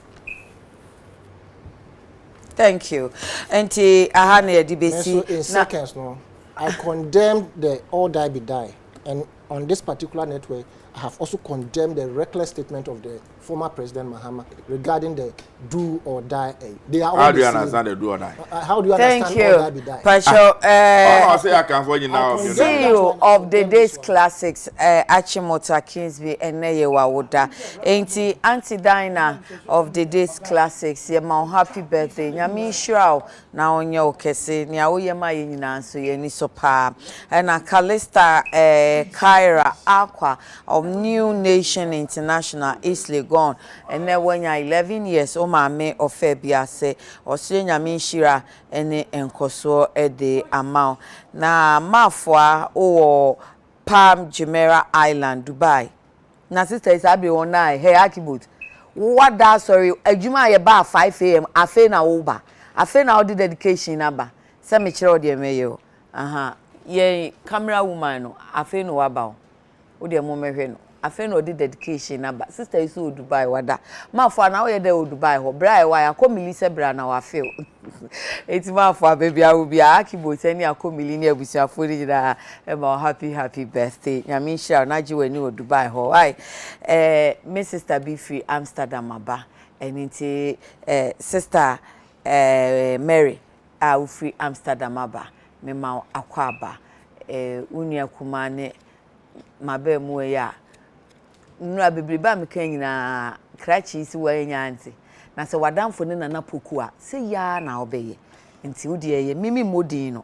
Thank you. Auntie Ahane DBC. In seconds, no. I condemn the all die be die. And on this particular network, I have also condemned the reckless statement of the former President Mahama regarding the do or die. They are how do you understand the do or die? How do you understand all die be die? Pastor, I say I can for you now. CEO of the Days Classics, Achimota Kingsby, and Neyewa Woda. Auntie Anti-Dina of the Days Classics, Yema, happy birthday. Yami Shrao, now on your kese, Nyawuyema Yina, so Yenisopa, and a Calista Kyra Aqua of New Nation International, East Legon, and then when you're 11 years, Omame or Febia say, or Yami Shira, and Enkoso de Amau. Na Mafwa or Palm Jumeirah Island, Dubai. Na sister is Abi on night, hey Akibut. What that sorry, a Juma about 5 a.m. I feel now over. I feel now the dedication number. Send me chiro de mayo. Ye camera woman, I feel no about. Odi amomehwe no afa no di dedication na ba sister is o Dubai wada mafo na we dey o Dubai ho bra wa akomili se bra na wa feel eti mafo baby I will be akibo tani akomili ni abusiafo ni da happy birthday nyame share na ji wani o Dubai ho why my sister be free Amsterdam aba eniti sister Mary free Amsterdam aba me ma akwa aba unia kumane mabe mu ya nura bebreba meka nyina krachi si wa nyanti na se wadamfo ne nana poku a se ya na obeye nti wodi ye mimi modin no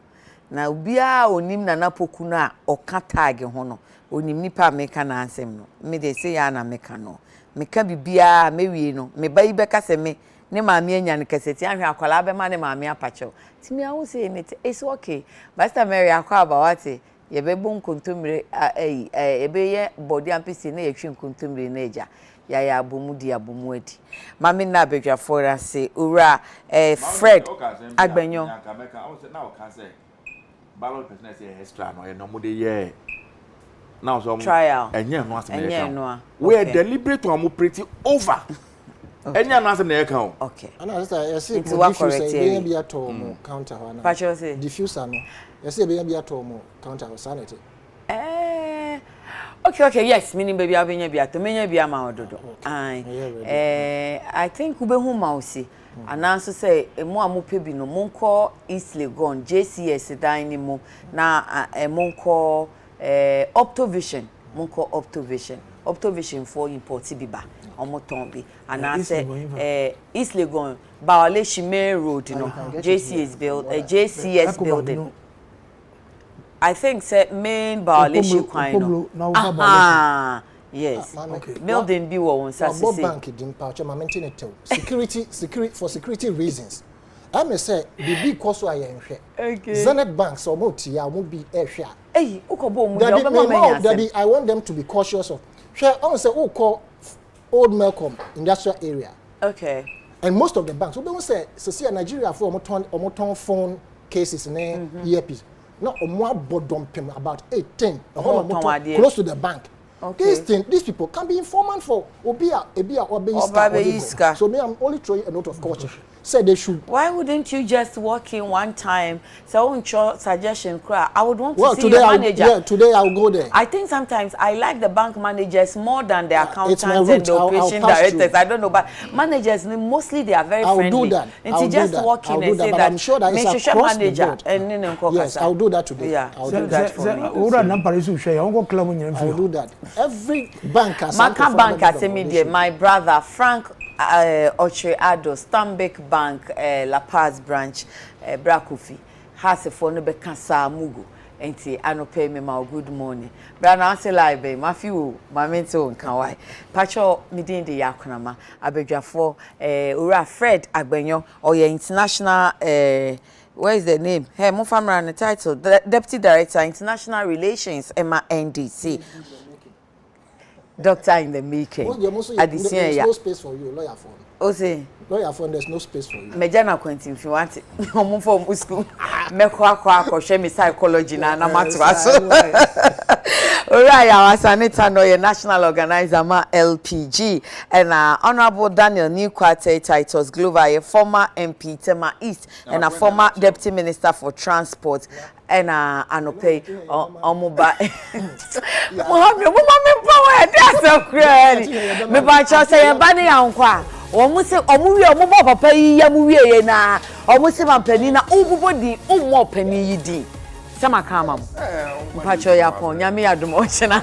na obia onim nana poku no a oka tag ho no onim nipa meka na ansem no me de se ya na meka no meka bibia mewie no me bayi beka se me ne maami anya ne kaseti ahwe akwala be ma ne maami apacho timi awo se me it's okay basta Mary akwa abawate ye bebo nkontomire ebe ye body ampisi na yetwe nkontomire na eja ya abomu di abomu adi mami na bedwafo ra se owura Fred Agbenyo na o ka se ballot person say extra no ye no mo de ye now so trial enye no asem na we are deliberate to am pretty over enye no asem na ye kan okay ana I say diffuser be ato mo counter ho na diffuser no I say be ato mo counter sanity okay yes meaning baby abenya bi ato menya bi ama ododo I think ube hu mausi ananso say emu amope bi no monko East Legon JCS dan ni mu na monko Optovision monko Optovision for import biba omoton bi ananse East Legon Bawale Shime Road no JCS building I think say main Bawale Kwino yes okay. Building bi wo won sase bank din pa che ma maintain it security for security reasons I may say the big cost wa yen hwe Zenith banks or mo ti ya mo bi ehwe eh ukobo mu ya be ma I want them to be cautious of hwe on say uko Old Melcom industrial area okay and most of the banks we don't say Nigeria for omoton phone cases na earpiece no omo abodom pem about 18 close to the bank. Okay. These people can be informant for Obia Iska. So me, I'm only throwing a note of caution. Say they should. Why wouldn't you just walk in one time? So suggestion cry. I would want to see your manager. Today I'll go there. I think sometimes I like the bank managers more than the accountants and the operation directors. I don't know, but managers mostly they are very friendly. I'll do that. And just walk in and say that. I'm sure that it's across the board. Yes, I'll do that today. Yeah, I'll do that for me. I'll do that. Every bank has Maka Bank has my brother Frank Ocheado Stanbic Bank La Paz branch Brakofi has a phone be kasa mugu enti anope me ma good morning bra na ase live ma fi o ma mento nkan wai pacho midin de yakonama abedwafo owura Fred Agbenyo oye international where is the name hey mo famra the title Deputy Director International Relations Emma NDC Doctor in the making. There's no space for you, lawyer for. Oh, say. Lawyer for, there's no space for you. Mejana Quentin, if you want it. Omo for school. Mekwa share me psychology na matwaso. Alright, our senator no national organizer ma LPG and Honorable Daniel Newquarte titles Glover, former MP Tema East and a former Deputy Minister for Transport. And anope omoba Mohammed power that's so crazy me ba cha say e ba ni ankwa omu se omu wi omu bo papa yi ya mu wi ye na omu se mampani na ububo di ummo pani yi di sama kama mo mpacho ya pon nyame adum o chena